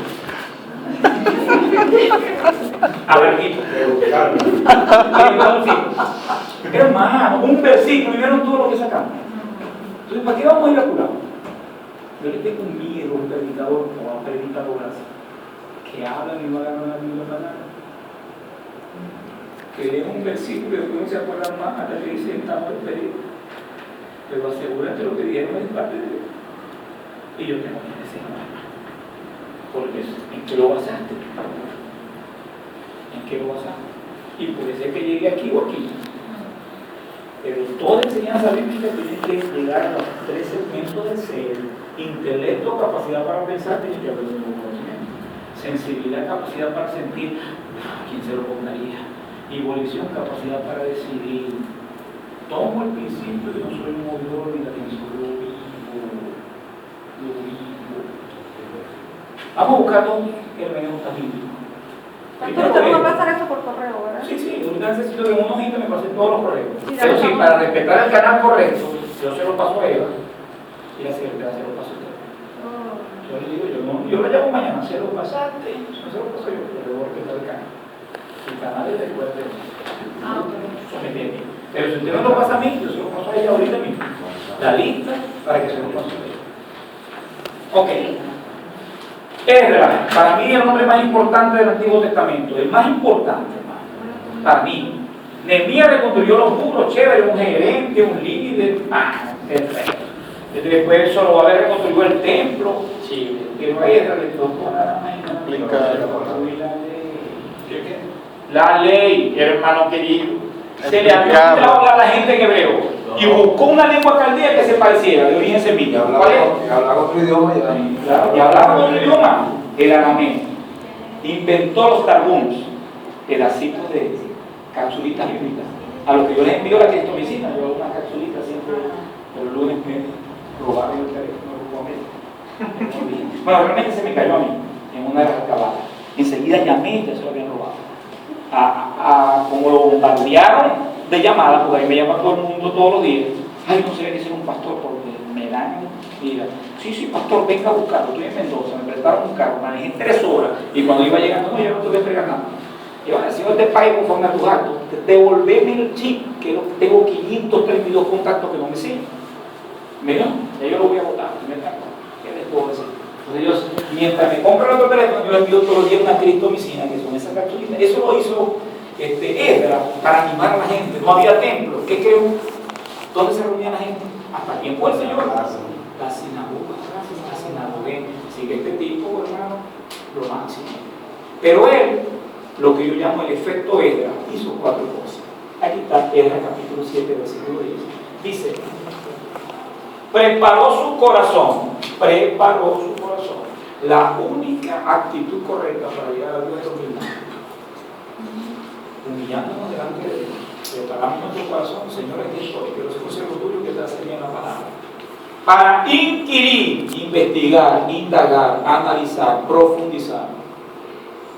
A ver, hermano, un versículo y vieron todo lo que sacamos. Entonces, ¿para qué vamos a ir a curar? Yo le tengo miedo a un predicador o a predicadoras que hablan y no hagan la Biblia para nada. Que leen un versículo y después no se acuerdan más hasta que dicen estamos despedidos. Pero asegúrate lo que dijeron es parte de Dios. Y yo tengo que decir, Porque ¿en qué lo basaste? ¿En qué lo basaste? Y puede ser que llegue aquí o aquí. Pero toda enseñanza bíblica tiene que llegar a los tres segmentos del ser: intelecto, capacidad para pensar, tiene que haber un conocimiento; sensibilidad, capacidad para sentir, ¿quién se lo pondría? Y volición, capacidad para decidir. Tomo el principio de no soy un movidor ni la atención, lo vivo. Vamos a buscar el hermenéutica bíblico. Pastor, usted me va a pasar eso por correo, ¿verdad? Sí, ahorita necesito que un hojita me pasen todos los correos. Sí, Pero sí, vamos. para respetar el canal correcto, yo se lo paso a Eva y la secretaria se lo paso a usted. Yo le digo, yo lo llamo mañana, se lo pasaste, no se lo paso yo, pero debo respetar el canal. El canal es después de eso me entiende. Pero si usted no lo pasa a mí, yo se lo paso a ella ahorita mismo. La lista para que se lo pase a ella. Ok. Esdras, para mí el hombre más importante del Antiguo Testamento, el más importante, hermano, para mí. Nehemías reconstruyó los muros, chévere, un gerente, un líder, perfecto. Después solo va a haber reconstruyó el templo, sí, pero a Esdras le tocó nada más la ley, hermano querido. Se le había olvidado hablar a la gente en hebreo y buscó una lengua caldea que se pareciera, de origen semita. ¿Cuál es? Hablaba otro idioma ya. Claro, y hablaba otro idioma, el arameo. Inventó los targums, pedacitos de capsulitas bíblicas. A los que yo les envío la cristomicina, yo hago una capsulita siempre, los lunes me robaron el teléfono. Bueno, realmente se me cayó a mí en una de las acabadas. Enseguida llamé y ya se lo habían robado. Como lo bombardearon de llamadas, porque ahí me llama todo el mundo todos los días. Ay, no sé qué ser un pastor porque me dan, mira, sí, pastor, venga a buscarlo, estoy en Mendoza, me prestaron un carro, manejé 3 horas y cuando iba llegando, no, yo no tuve que entregar nada. Y van a decir, yo te pago conforme a tus actos, devolveme el chip, que tengo 532 contactos que no me siguen. Mira, ya yo lo voy a votar, ¿qué les puedo decir? Entonces mientras me compran otro teléfono, yo le envío todos los días una cristomicina, que son esas capsulitas. Eso lo hizo Esdras para animar a la gente. No había templo. ¿Qué creo? ¿Dónde se reunía la gente? ¿Hasta tiempo del Señor? La sinagoga. La sinagoga. Sigue este tipo, hermano, lo máximo. Pero él, lo que yo llamo el efecto Esdras, hizo 4 cosas. Aquí está Esdras capítulo 7, versículo 10. Dice, preparó su corazón. La única actitud correcta para llegar a Dios es humillándonos delante de Dios. Preparamos nuestro corazón, Señor, aquí estoy, que los consejos tuyos que te hacen bien la palabra. Para inquirir, investigar, indagar, analizar, profundizar.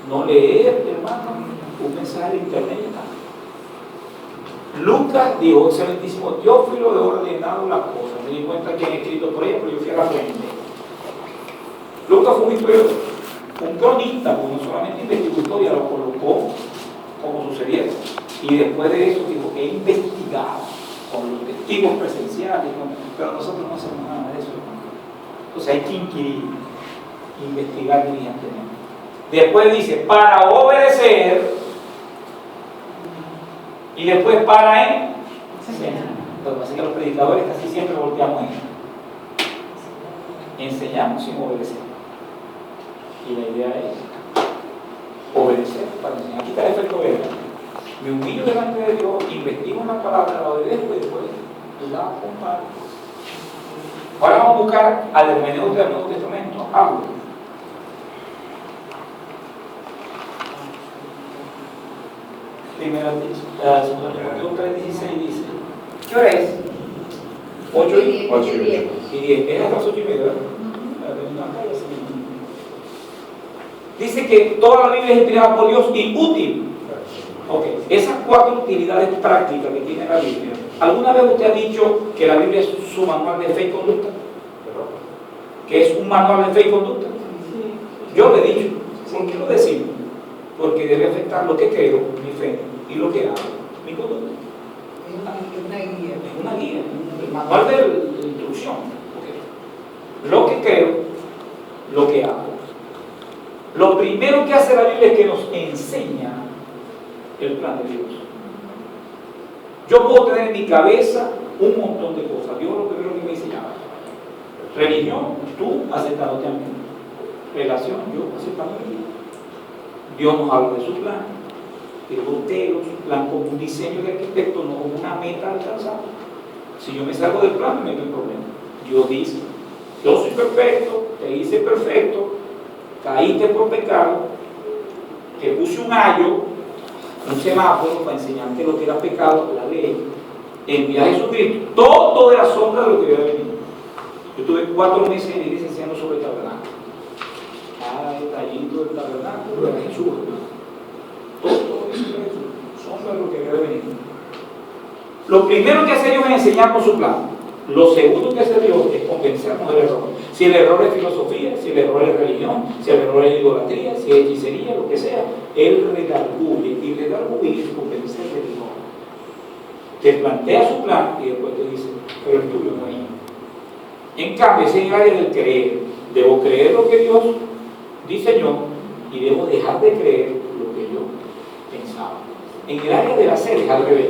No leer, hermano, un mensaje de internet. Lucas dijo, excelentísimo Teófilo, he ordenado las cosas. Me di cuenta que han escrito por ella, pero yo fui a la fuente. Lucas fue un cronista, porque no solamente investigó historia, lo colocó como sucedieron. Y después de eso dijo, he investigado con los testigos presenciales, pero nosotros no hacemos nada de eso. Entonces hay que inquirir, investigar diligentemente. Después dice, para obedecer, y después para enseñar. Lo que pasa es que los predicadores casi siempre volteamos esto. Enseñamos sin obedecer. Y la idea es obedecer para enseñar. Aquí está el efecto Esdras. Me humillo delante de Dios, investigo una palabra, la obedezco y después la comparto. Ahora vamos a buscar al hermenéutica del Nuevo Testamento, hablo. Primera Timoteo 3:16 dice, ¿qué hora es? 8 y 10. Es a las 8:30, ¿verdad? Dice que toda la Biblia es inspirada por Dios y útil. Ok, esas 4 utilidades prácticas que tiene la Biblia. ¿Alguna vez usted ha dicho que la Biblia es su manual de fe y conducta? ¿Que es un manual de fe y conducta? Yo lo he dicho. ¿Por qué lo decimos? Porque debe afectar lo que creo, mi fe, y lo que hago, mi conducta. Es una guía, el manual de instrucción. Okay. Lo que creo, lo que hago. Lo primero que hace la Biblia es que nos enseña el plan de Dios. Yo puedo tener en mi cabeza un montón de cosas. Dios lo primero que me enseñaba. Religión, tú aceptándote a mí. relación, yo aceptamos a Dios. Dios nos habla de su plan, pero su plan como un diseño de arquitecto, no como una meta alcanzada. Si yo me salgo del plan, me meto en problema. Dios dice, yo soy perfecto, te hice perfecto, caíste por pecado, te puse un ayo, un semáforo para enseñarte lo que era pecado, la ley, envié a Jesucristo, todo de la sombra de lo que iba a venir. Yo tuve 4 meses en la iglesia enseñando sobre el tabernáculo. Detallito del tabernáculo, era Jesús, todo eso era Jesús, sombra de lo que iba a venir. Lo primero que hace Dios es enseñarnos su plan. Lo segundo que hace Dios es convencernos del error. Si el error es filosofía, si el error es religión, si el error es idolatría, si es hechicería, lo que sea, Él redarguye, y redarguye es convencer del error. Te plantea su plan y después te dice, pero el tuyo no es. En cambio, ese es el área del creer. Debo creer lo que Dios diseñó y debo dejar de creer lo que yo pensaba. En el área del hacer es al revés,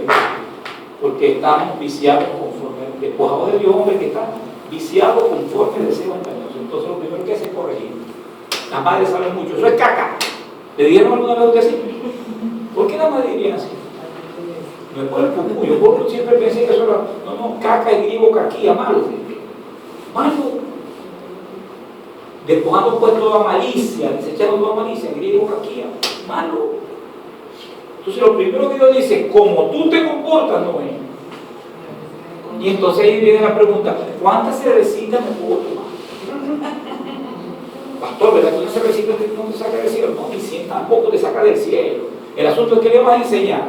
porque estamos viciados conforme, despojados de Dios, hombre que está viciado conforme el deseo engañoso. Entonces lo primero que hace es corregir. Las madres saben mucho, eso es caca. ¿Le dijeron alguna vez a usted así? ¿Por qué las madres dirían así? No es por el pupú, yo siempre pensé que eso era, no, caca es griego, caquía, malo. Malo. Despojando pues toda malicia, desechando toda malicia, griego, caquía, malo. Entonces lo primero que Dios dice, como tú te comportas, no es. Y entonces ahí viene la pregunta, ¿cuántas cervecitas me puedo tomar? Pastor, ¿verdad que una cervecita no te saca del cielo? No, ni 100 tampoco te saca del cielo. El asunto es que le vas a enseñar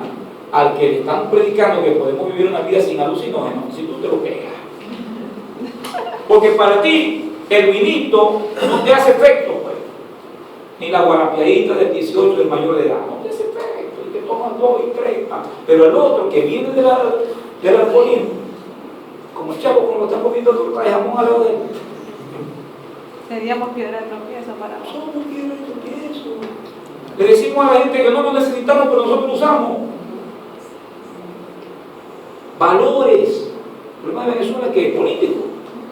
al que le están predicando que podemos vivir una vida sin alucinógenos, si tú te lo pegas. Porque para ti, el vinito no te hace efecto, pues. Ni la guarapiadita del 18 del mayor de edad, no te hace efecto, y te tomas 2 y 3. Pero el otro que viene del alcoholismo, como el chavo, como lo están comiendo torta de jamón al lado de él. Seríamos piedra de tropiezo para vos. Somos piedra de tropiezo. Le decimos a la gente que no lo necesitamos, pero nosotros lo usamos. Valores. El problema de Venezuela es que es político.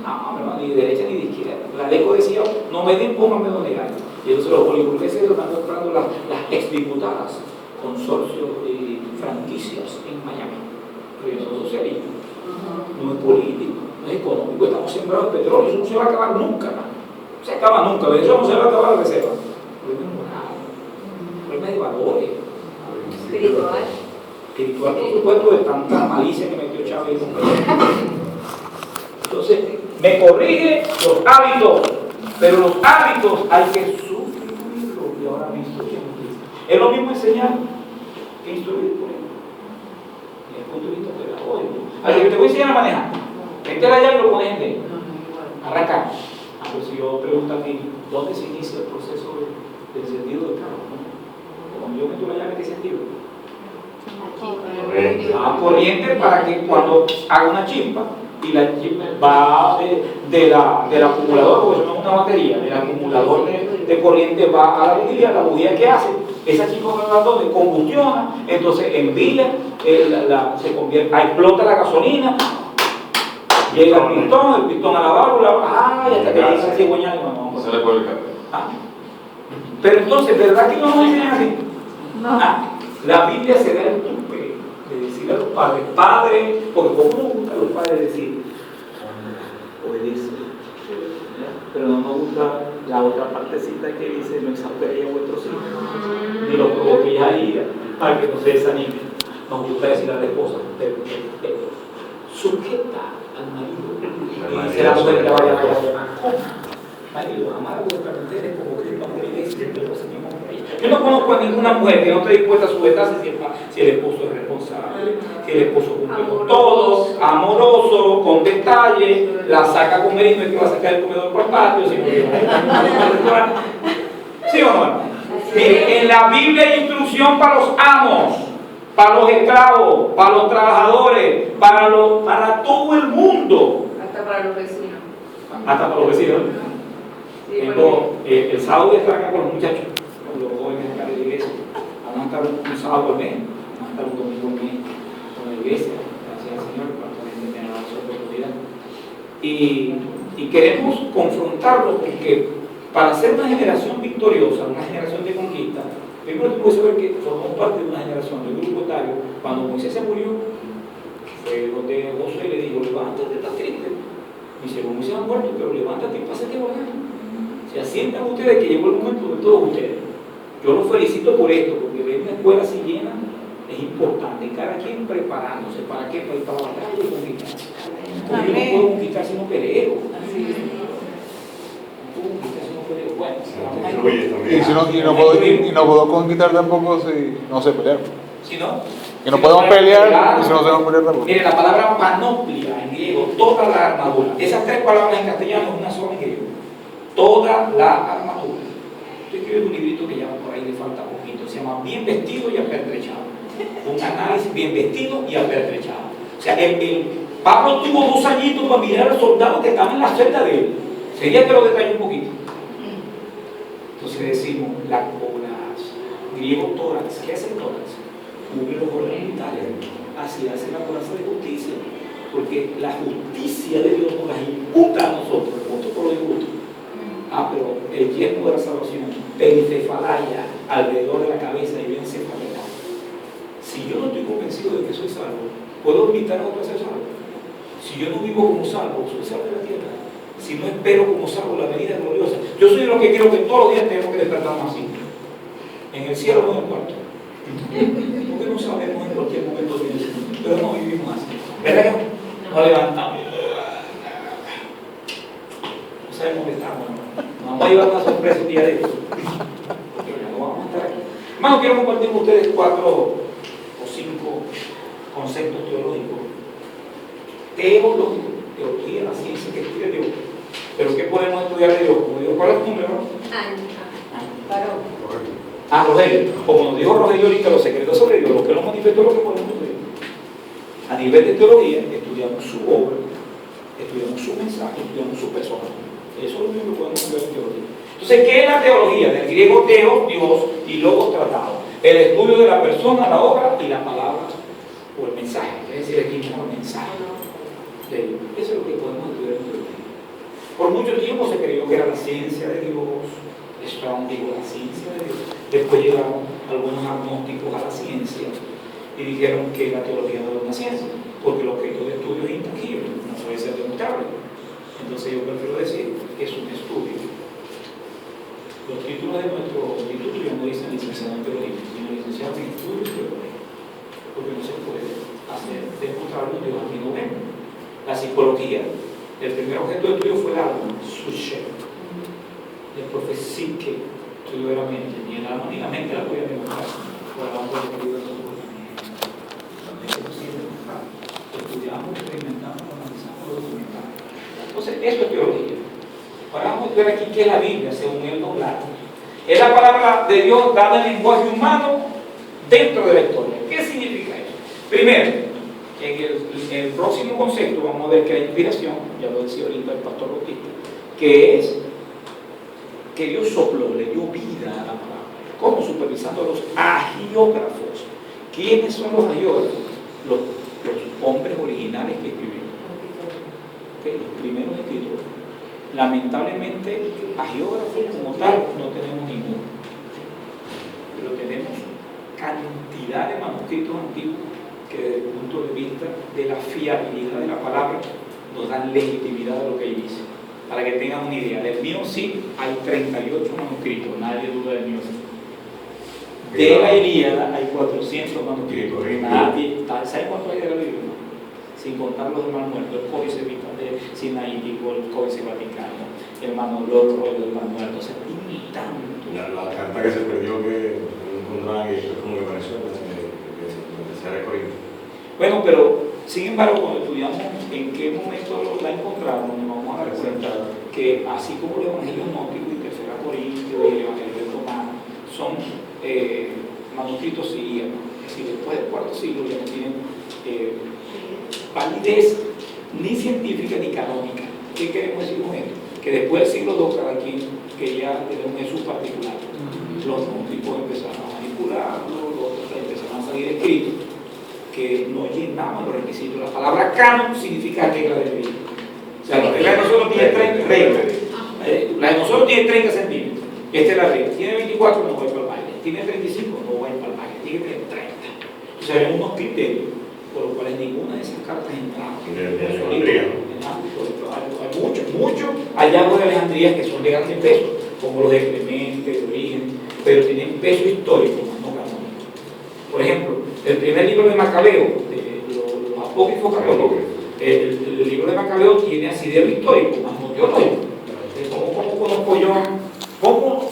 No, ni de derecha ni de izquierda. La ley decía, no me den, pónganme donde hay. Y entonces los boliburgueses están comprando las exdiputadas, consorcios y franquicias en Miami. Pero eso es socialismo. No es político, no es económico. Estamos sembrados de petróleo, eso no se va a acabar nunca. No se acaba nunca. Venezuela no se va a acabar la reserva. El problema es moral. El problema es de valores. Espiritual. Espiritual, por supuesto, de tanta malicia que metió Chávez. Entonces, me corrige los hábitos, pero los hábitos hay que sustituirlos y ahora me instruyen. Es lo mismo enseñar que instruir, por ejemplo. Desde el punto de vista pedagógico. A ver, que te voy a enseñar a manejar. Vente allá y lo pones en D. Arranca. Pues si yo pregunto aquí, ¿dónde se inicia el proceso de encendido del carro? Cuando yo meto la llave, ¿qué sentido? Corriente para que cuando haga una chispa y la chispa va del acumulador, porque eso no es una batería, el acumulador de corriente va a la bujía que hace, esa chispa va a donde combustiona, entonces envía, se convierte, explota la gasolina, llega el pistón a la válvula, hasta que llega esa cigüeña y vamos. Se le pone el café. Pero entonces, ¿verdad que no nos enseñan así? No. La Biblia se da el tupe de decirle a los padres, padre, porque como nos gusta a los padres decir, obedece, pero no nos gusta la otra partecita que dice, no exasperéis a vuestros hijos, ni los provoquéis a ira, para que no se desanimen. Nos gusta decir a la esposa, sujeta al marido, y dice la mujer que vaya a llamar, marido, amar a vuestras mujeres como Cristo amó la iglesia, yo no conozco a ninguna mujer que no esté dispuesta a sujetarse si el esposo es responsable, si el esposo cumple con todo, amoroso, con detalle, la saca a comer y no es que va a sacar el comedor por el patio, sino que ¿sí o no? Mire, en la Biblia hay instrucción para los amos, para los esclavos, para los trabajadores, para todo el mundo. Hasta para los vecinos. Hasta para los vecinos. Sí, El sábado voy a estar acá con los muchachos, con los jóvenes acá de la iglesia. Vamos a estar un sábado al mes, vamos a estar un domingo al mes con la iglesia, gracias al Señor por tener la oportunidad. Y queremos confrontarlo porque Para ser una generación victoriosa, una generación de conquista, primero tú puedes saber que formó parte de una generación de grupo etario. Cuando Moisés se murió, fue donde Josué le dijo: levántate, estás triste. Dice: Moisés ha muerto, pero levántate y pásate a orar. Se asientan ustedes que llegó el momento de todos ustedes. Yo los felicito por esto, porque ver una escuela así llena es importante. Cada quien preparándose. ¿Para qué? Para ir para la batalla y conquistar. Porque yo no puedo conquistar si no peleo. Y no puedo conquistar tampoco si no sé pelear. Si no, y no podemos pelear si no sabemos pelear tampoco. Mire, la palabra panoplia en griego, toda la armadura. Esas tres palabras en castellano es una sola en griego. Toda la armadura. Estoy escribiendo un librito que ya por ahí le falta poquito. Se llama Bien vestido y apertrechado. Un análisis: bien vestido y apertrechado. O sea, Pablo tuvo 2 añitos para mirar al soldado que estaba en la celda de él. Sería que lo detalle un poquito. Entonces decimos la coraza, griego tórax. ¿Qué hace el tórax? Cubre los órganos vitales. Así hace la coraza de justicia. Porque la justicia de Dios nos la imputa a nosotros, junto con lo injusto. Pero el yermo de la salvación, pencefalaya, alrededor de la cabeza y bien cefalea. Si yo no estoy convencido de que soy salvo, ¿puedo invitar a otro a ser salvo? Si yo no vivo como salvo, soy salvo de la tierra. Si no espero como salvo la venida gloriosa, yo soy de los que creo que todos los días tenemos que despertarnos así. En el cielo no en el cuarto. Porque no sabemos en cualquier momento de eso, pero no vivimos así. ¿Verdad? Nos levantamos. No sabemos dónde estamos. Nos vamos a llevar una sorpresa un día de eso. Porque ya no vamos a estar aquí. Hermano, quiero compartir con ustedes 4 o 5 conceptos teológicos. Teología, la ciencia que estudia Dios. Pero ¿qué podemos estudiar de Dios? Como Dios, ¿cuál es tu número? Rogelio. Como nos dijo Rogelio ahorita, los secretos sobre Dios, lo que nos manifestó, lo que podemos estudiar. A nivel de teología, estudiamos su obra, estudiamos su mensaje, estudiamos su persona. Eso es lo único que podemos estudiar en teología. Entonces, ¿qué es la teología? Del griego teo, Dios, y logos, tratado. El estudio de la persona, la obra y la palabra o el mensaje. Es decir, aquí mismo el mensaje de Dios. Eso es lo que podemos estudiar en teología. Por mucho tiempo se creyó que era la ciencia de Dios. Strong dijo la ciencia de Dios. Después llegaron algunos agnósticos a la ciencia y dijeron que la teología no era una ciencia, porque el objeto de estudio es intangible, no puede ser demostrable. Entonces yo prefiero decir que es un estudio. Los títulos de nuestro instituto ya no dicen licenciado en teología, sino licenciado en estudios teológicos, porque no se puede hacer demostrar un Dios aquí no vemos. La psicología, el primer objeto de estudio fue el alma, subject. Después fue psique, estudio de la mente, ni el alma ni la mente la podía demostrar. Estudiamos, experimentamos, analizamos, lo documentamos. Entonces, eso es teología. Ahora vamos a ver aquí qué es la Biblia, según el doblar. Es la palabra de Dios dada en lenguaje humano dentro de la historia. ¿Qué significa eso? Primero, en el próximo concepto vamos a ver que la inspiración, ya lo decía ahorita el pastor Bautista, que es que Dios sopló, le dio vida a la palabra. ¿Cómo? Supervisando a los agiógrafos. ¿Quiénes son los agiógrafos? Los hombres originales que escribieron. Los primeros escritores. Lamentablemente, agiógrafos como tal no tenemos ninguno. Pero tenemos cantidad de manuscritos antiguos que desde el punto de vista de la fiabilidad de la palabra nos dan legitimidad a lo que ahí dice. Para que tengan una idea, del mío sí hay 38 manuscritos, nadie duda del mío. De la Ilíada hay 400 manuscritos, nadie, ¿sabe cuánto hay de la Biblia? Sin contar los hermanos muertos, el códice sinaítico, el códice vaticano, el rollo del mar muerto, o sea, ni tanto. La carta que se perdió que encontraban y eso es como que pareció que se recorrido. Bueno, pero sin embargo, cuando estudiamos en qué momento la encontraron, nos vamos a dar cuenta que así como el Evangelio gnóstico y Tercera Corintios y el Evangelio romano son manuscritos sirianos, es decir, después del cuarto siglo ya no tienen validez ni científica ni canónica. ¿Qué queremos decir con esto? Que después del siglo II cada quien quería tener un Jesús particular. Los gnósticos empezaron a manipularlo, los otros empezaron a salir escritos que no llenaban los requisitos. La palabra canon significa regla de vida. O sea, la regla de nosotros tiene 3 reglas. La de nosotros tiene 30 centímetros. Esta es la regla. Tiene 24, no voy para el baile. Tiene 35, no voy para el baile. Tiene 30. Entonces hay unos criterios por los cuales ninguna de esas cartas entraba. Hay muchos hallazgos de Alejandría que son de grande peso, como los de Clemente, de Origen, pero tienen peso histórico, no canónico. Por ejemplo, el primer libro de Macabeo, de los apócrifos católicos, el libro de Macabeo tiene asidero histórico, más no teológico. ¿Cómo conozco yo? ¿Cómo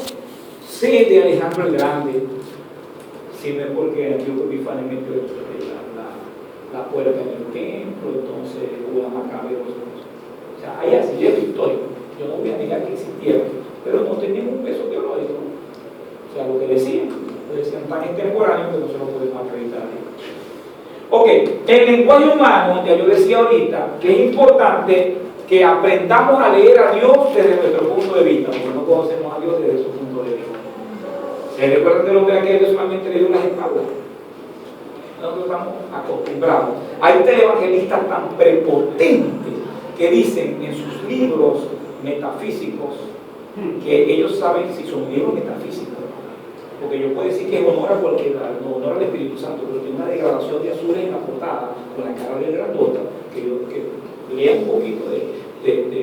sé de Alejandro el Grande? Si no es porque Antíoco Epífanes metió la puerta en el templo, entonces hubo Macabeo. O sea, hay asidero histórico. Yo no voy a negar que existiera, pero no tenían un peso teológico. O sea, lo que decían tan extemporáneo que no se lo podemos acreditar. Ok, el lenguaje humano, ya yo decía ahorita, que es importante que aprendamos a leer a Dios desde nuestro punto de vista, porque no conocemos a Dios desde su punto de vista. ¿Se recuerdan del hombre aquel que solamente le dio las espaldas? Nosotros estamos acostumbrados. Hay evangelistas tan prepotentes que dicen en sus libros metafísicos que ellos saben si son libros metafísicos. Porque yo puedo decir que es honor a cualquiera, no honor al Espíritu Santo, pero tiene una degradación de azules en la portada, con la cara de grandota, que lea un poquito de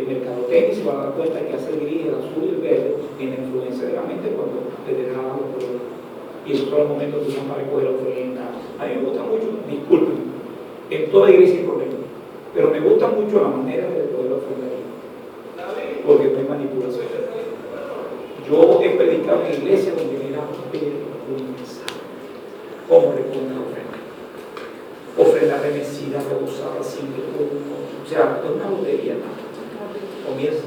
mercadotecnia y se van a dar cuenta que hace el gris, el azul y el verde tiene influencia de la mente cuando le degradan los colores. Y esos son los momentos que usan para recoger la ofrenda. A mí me gusta mucho, disculpen, en toda iglesia hay problemas, pero me gusta mucho la manera de recoger la ofrenda, porque no hay manipulación. Yo he predicado en iglesia donde me dan un mensaje. ¿Cómo recoger la ofrenda? Ofrenda remecida, rebosada, simple, o sea, es una lotería, ¿no?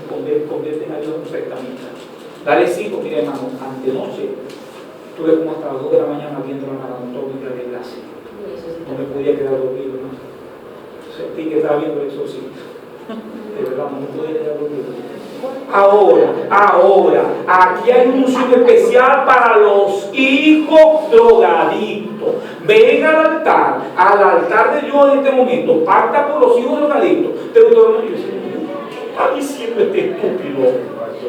Convierten a Dios en un prestamista. Dale 5, mira hermano, antenoche estuve como hasta las 2 de la mañana viendo la maratón de gracia. No me podía quedar dormido, ¿no? Sentí que estaba viendo el exorcismo. De verdad, no me podía quedar dormido. Ahora, aquí hay un unción especial para los hijos drogadictos. Ven al altar de Dios en este momento, pacta por los hijos drogadictos. Pero todo el mundo dice, ¿qué está diciendo este estúpido?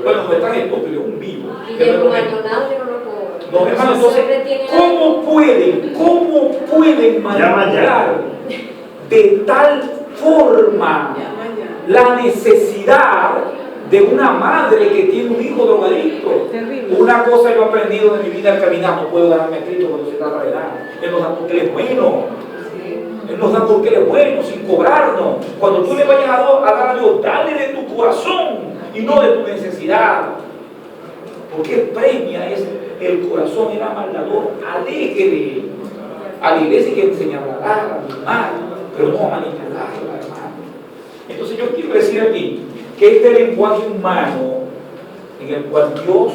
Bueno, no es tan estúpido, es un vivo. No, hermano, entonces, ¿cómo pueden manipular de tal forma la necesidad de una madre que tiene un hijo drogadicto? Una cosa yo he aprendido de mi vida al caminar, no puedo darme a Cristo cuando se trata de dar. Él nos da porque Él es bueno. Él nos da porque Él es bueno, sin cobrarnos. Cuando tú le vayas a dar a Dios, dale de tu corazón y no de tu necesidad. Porque Él premia el corazón, el amaldador, alegre. A la iglesia hay que enseñar a dar, a animar, pero no a manipularla, hermano. Entonces yo quiero decir aquí que este lenguaje humano en el cual Dios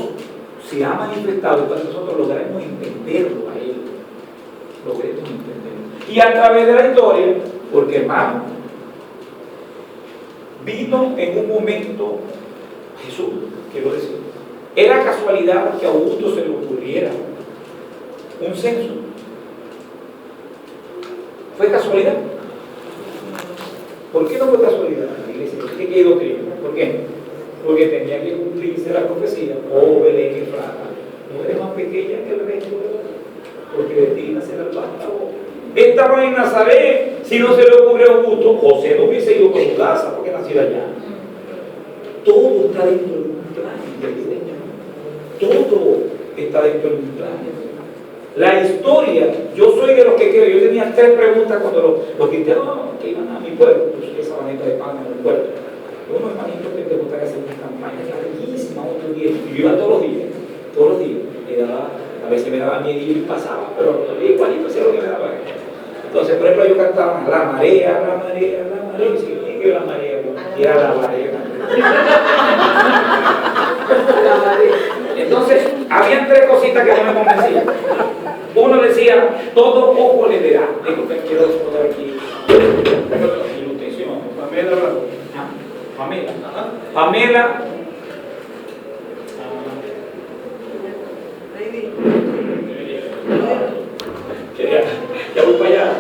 se ha manifestado, para nosotros lograremos entenderlo a Él, logremos entenderlo. Y a través de la historia, porque hermano, vino en un momento Jesús, quiero decir, era casualidad que a Augusto se le ocurriera un censo. ¿Fue casualidad? ¿Por qué no fue casualidad? ¿Qué quedó doctrina? ¿Por qué? Porque tenía que cumplirse la profecía. Oh, Belén Efrata, no eres más pequeña que el resto, porque de ti nacerá el vástago. Estaba en Nazaret, si no se le ocurrió a Augusto, José no hubiese ido por su casa porque nació allá. Todo está dentro de un plan. Todo está dentro de un plan. La historia, yo soy de los que creo, yo tenía 3 preguntas cuando los cristianos que iban a mi pueblo, pues esa maneta de pan en el pueblo. Unos hermanitos que te gustaría hacer una campaña larguísima, otro día, y yo iba todos los días, a veces me daba miedo y pasaba, pero igualito hacía lo que me daba. Entonces, por ejemplo, yo cantaba la marea, y sí, que la marea, y era la marea. Entonces, habían 3 cositas que no me convencían. Uno decía, todo ojo le verá. Digo, que quiero responder aquí. Pamela. Ya voy para allá.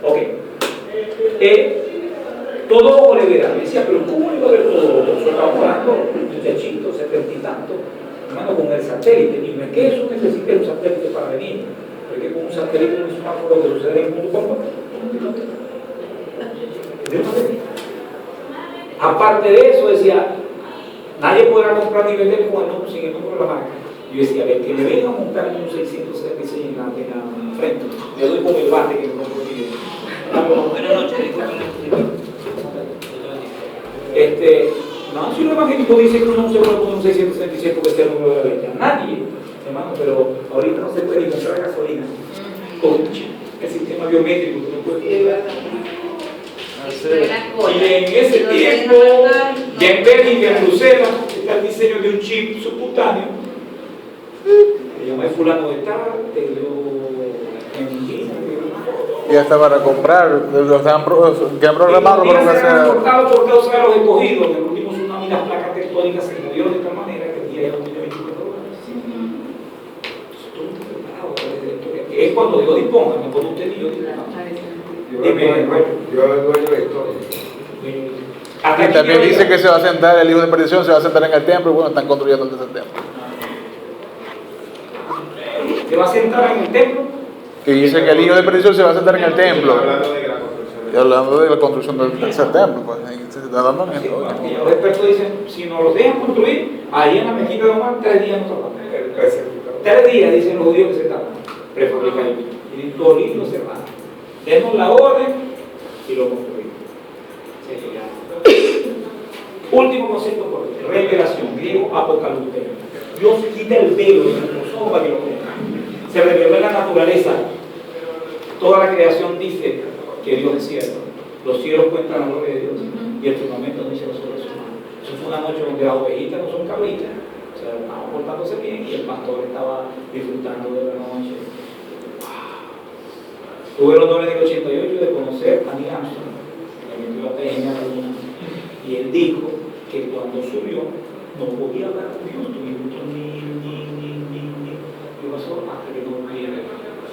Ok. Todo ojo le verá. Me decía, pero ¿cómo buscando muchachitos, 70 y tantos, hermano, con el satélite. Y no es que eso necesite un satélite para venir, pero es que con un satélite no es más lo que sucede en el mundo como de una vez. Aparte de eso, decía, nadie podrá comprar ni vender con el nombre, sin el número de la marca. Yo decía, a ver, que le venga a montar un 676 en la frente, le doy con el bate que no consigue. Buenas noches, no, si un evangélico dice que uno no se puede poner un 676 porque sea el número de la leche, nadie, hermano, pero ahorita no se puede ni comprar gasolina con el sistema biométrico que no puede. Y en ese tiempo, ya en Bélgica, en Bruselas, está el diseño de un chip subcutáneo. Le llamé fulano de tal, te dio y hasta para comprar, quieren programarlo para que se sea. han cortado por causa de los escogidos. En el último tsunami las placas tectónicas se movieron de tal manera que el día ya no tiene 24 horas. Es cuando Dios disponga, no cuando usted y yo dispongamos. Yo el dueño de la historia. Y también dice que se va a sentar, el hijo de perdición se va a sentar en el templo, y bueno, están construyendo el tercer templo. ¿Se va a sentar en el templo? Que dice que el hijo de perdición se va a sentar en el templo. Hablando de la construcción. Y hablando de la construcción del tercer templo, pues se está dando en esto. Y los expertos dicen, si nos los dejan construir, ahí en la mezquita de Omar, 3 días no trabajamos. 3 días, dicen los judíos que se tardan, prefabricar y todo lindo cerrado. Demos la orden y lo construimos. Último concepto por revelación, griego apocalipsis. Dios quita el velo de nuestros ojos para que lo vean. Se reveló en la naturaleza. Toda la creación dice que Dios es cierto. Los cielos cuentan la gloria de Dios y el firmamento dice los ojos humanos. Eso fue una noche donde las ovejitas no son cabritas, o sea, estaban portándose bien y el pastor estaba disfrutando de la noche. Tuve el honor en el 88 de conocer a Neil Armstrong, que metió la peña a la luna, y él dijo que cuando subió no podía hablar con Dios, ni. Yo pasó hasta que no viene.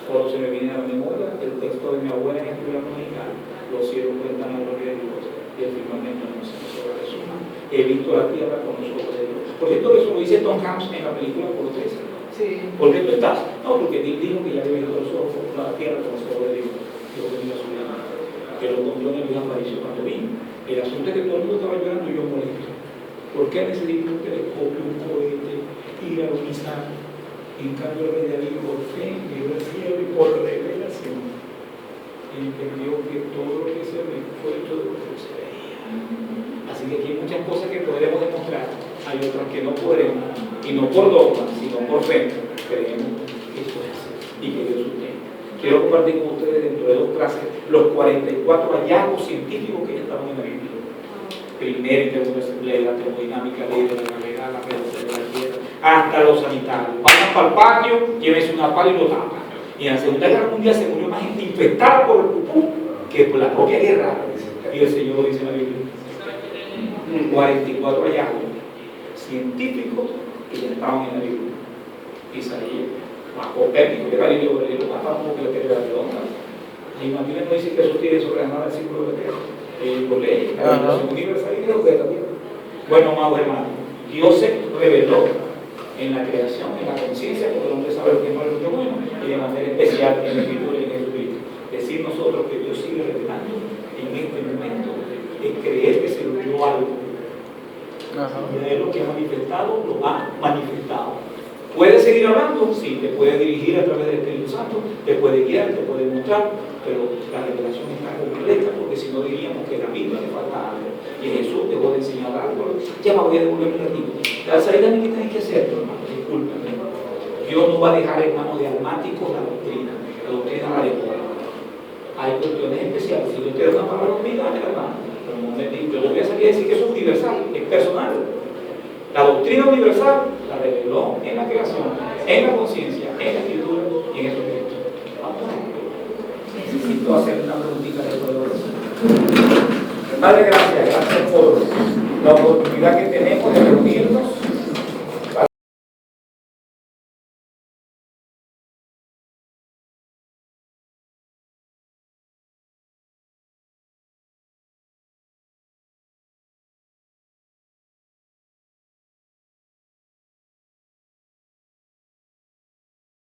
Solo se me viene a la memoria el texto de mi abuela en escritura dominical: los cielos cuentan la gloria de Dios y el firmamento no se nos obra de su mano. He visto la tierra con los ojos de Dios. Por cierto, eso lo dice Tom Hanks en la película Por 13. Sí. ¿Por qué tú estás? No, porque Dios dijo que ya había visto los ojos con la tierra con los ojos de Dios. Dios venía a su vida. Que lo contó en el Luis Aparicio cuando vino. El asunto es que todo el mundo estaba llorando y yo molesto. ¿Por qué necesito un telescopio, un cohete, ir a unizar? En cambio, el rey David por fe miró el cielo y por revelación entendió que todo lo que se ve fue hecho de lo que se veía. Así que aquí hay muchas cosas que podremos demostrar, hay otras que no podremos, y no por dogma, sino por fe. Creemos que eso es así y que Dios lo tiene. Quiero compartir con ustedes dentro de 2 clases los 44 hallazgos científicos que ya estaban en la Biblia. Primera y segunda asamblea, la termodinámica, ley de la gravedad, la reducción de la tierra, hasta los sanitarios. Vayan para el patio, llévense una pala y lo tapan. Y en la Segunda Guerra Mundial se murió más gente infectada por el pupú que por la propia guerra. Y el Señor lo dice en la Biblia. 44 hallazgos científicos que ya estaban en la Biblia. Isaías, Copérnico, que Galileo lo mataron porque le quería la redonda. Y la Biblia no dice que eso tiene sobre la nada del círculo de Pedro. Por ley, la relación universal y de la tierra. Bueno, amados hermanos, Dios se reveló en la creación, en la conciencia, porque el hombre sabe lo que es malo y lo que es bueno, y de manera especial en la Escritura y en Jesucristo. Decir nosotros que Dios sigue revelando en este momento es creer que se lo dio algo. Y de lo que ha manifestado, lo ha manifestado. ¿Puede seguir hablando? Sí, te puede dirigir a través del Espíritu Santo, te puede guiar, te puede mostrar, pero la revelación está completa, porque si no diríamos que a la Biblia le falta algo. Y Jesús dejó de enseñar algo. Ya me voy a devolver un ratito. La salida que tienes que hacer, hermano, discúlpame. Dios no va a dejar en manos de almáticos la doctrina la dejó. Hay cuestiones especiales. Si yo te doy una palabra conmigo, hermano, pero no me digo, yo voy a salir a decir que eso es universal, es personal. La doctrina universal la reveló en la creación, en la conciencia, en la escritura y en Jesucristo. Vamos a ver. Necesito hacer una preguntita de oración. Padre, gracias por la oportunidad que tenemos de reunirnos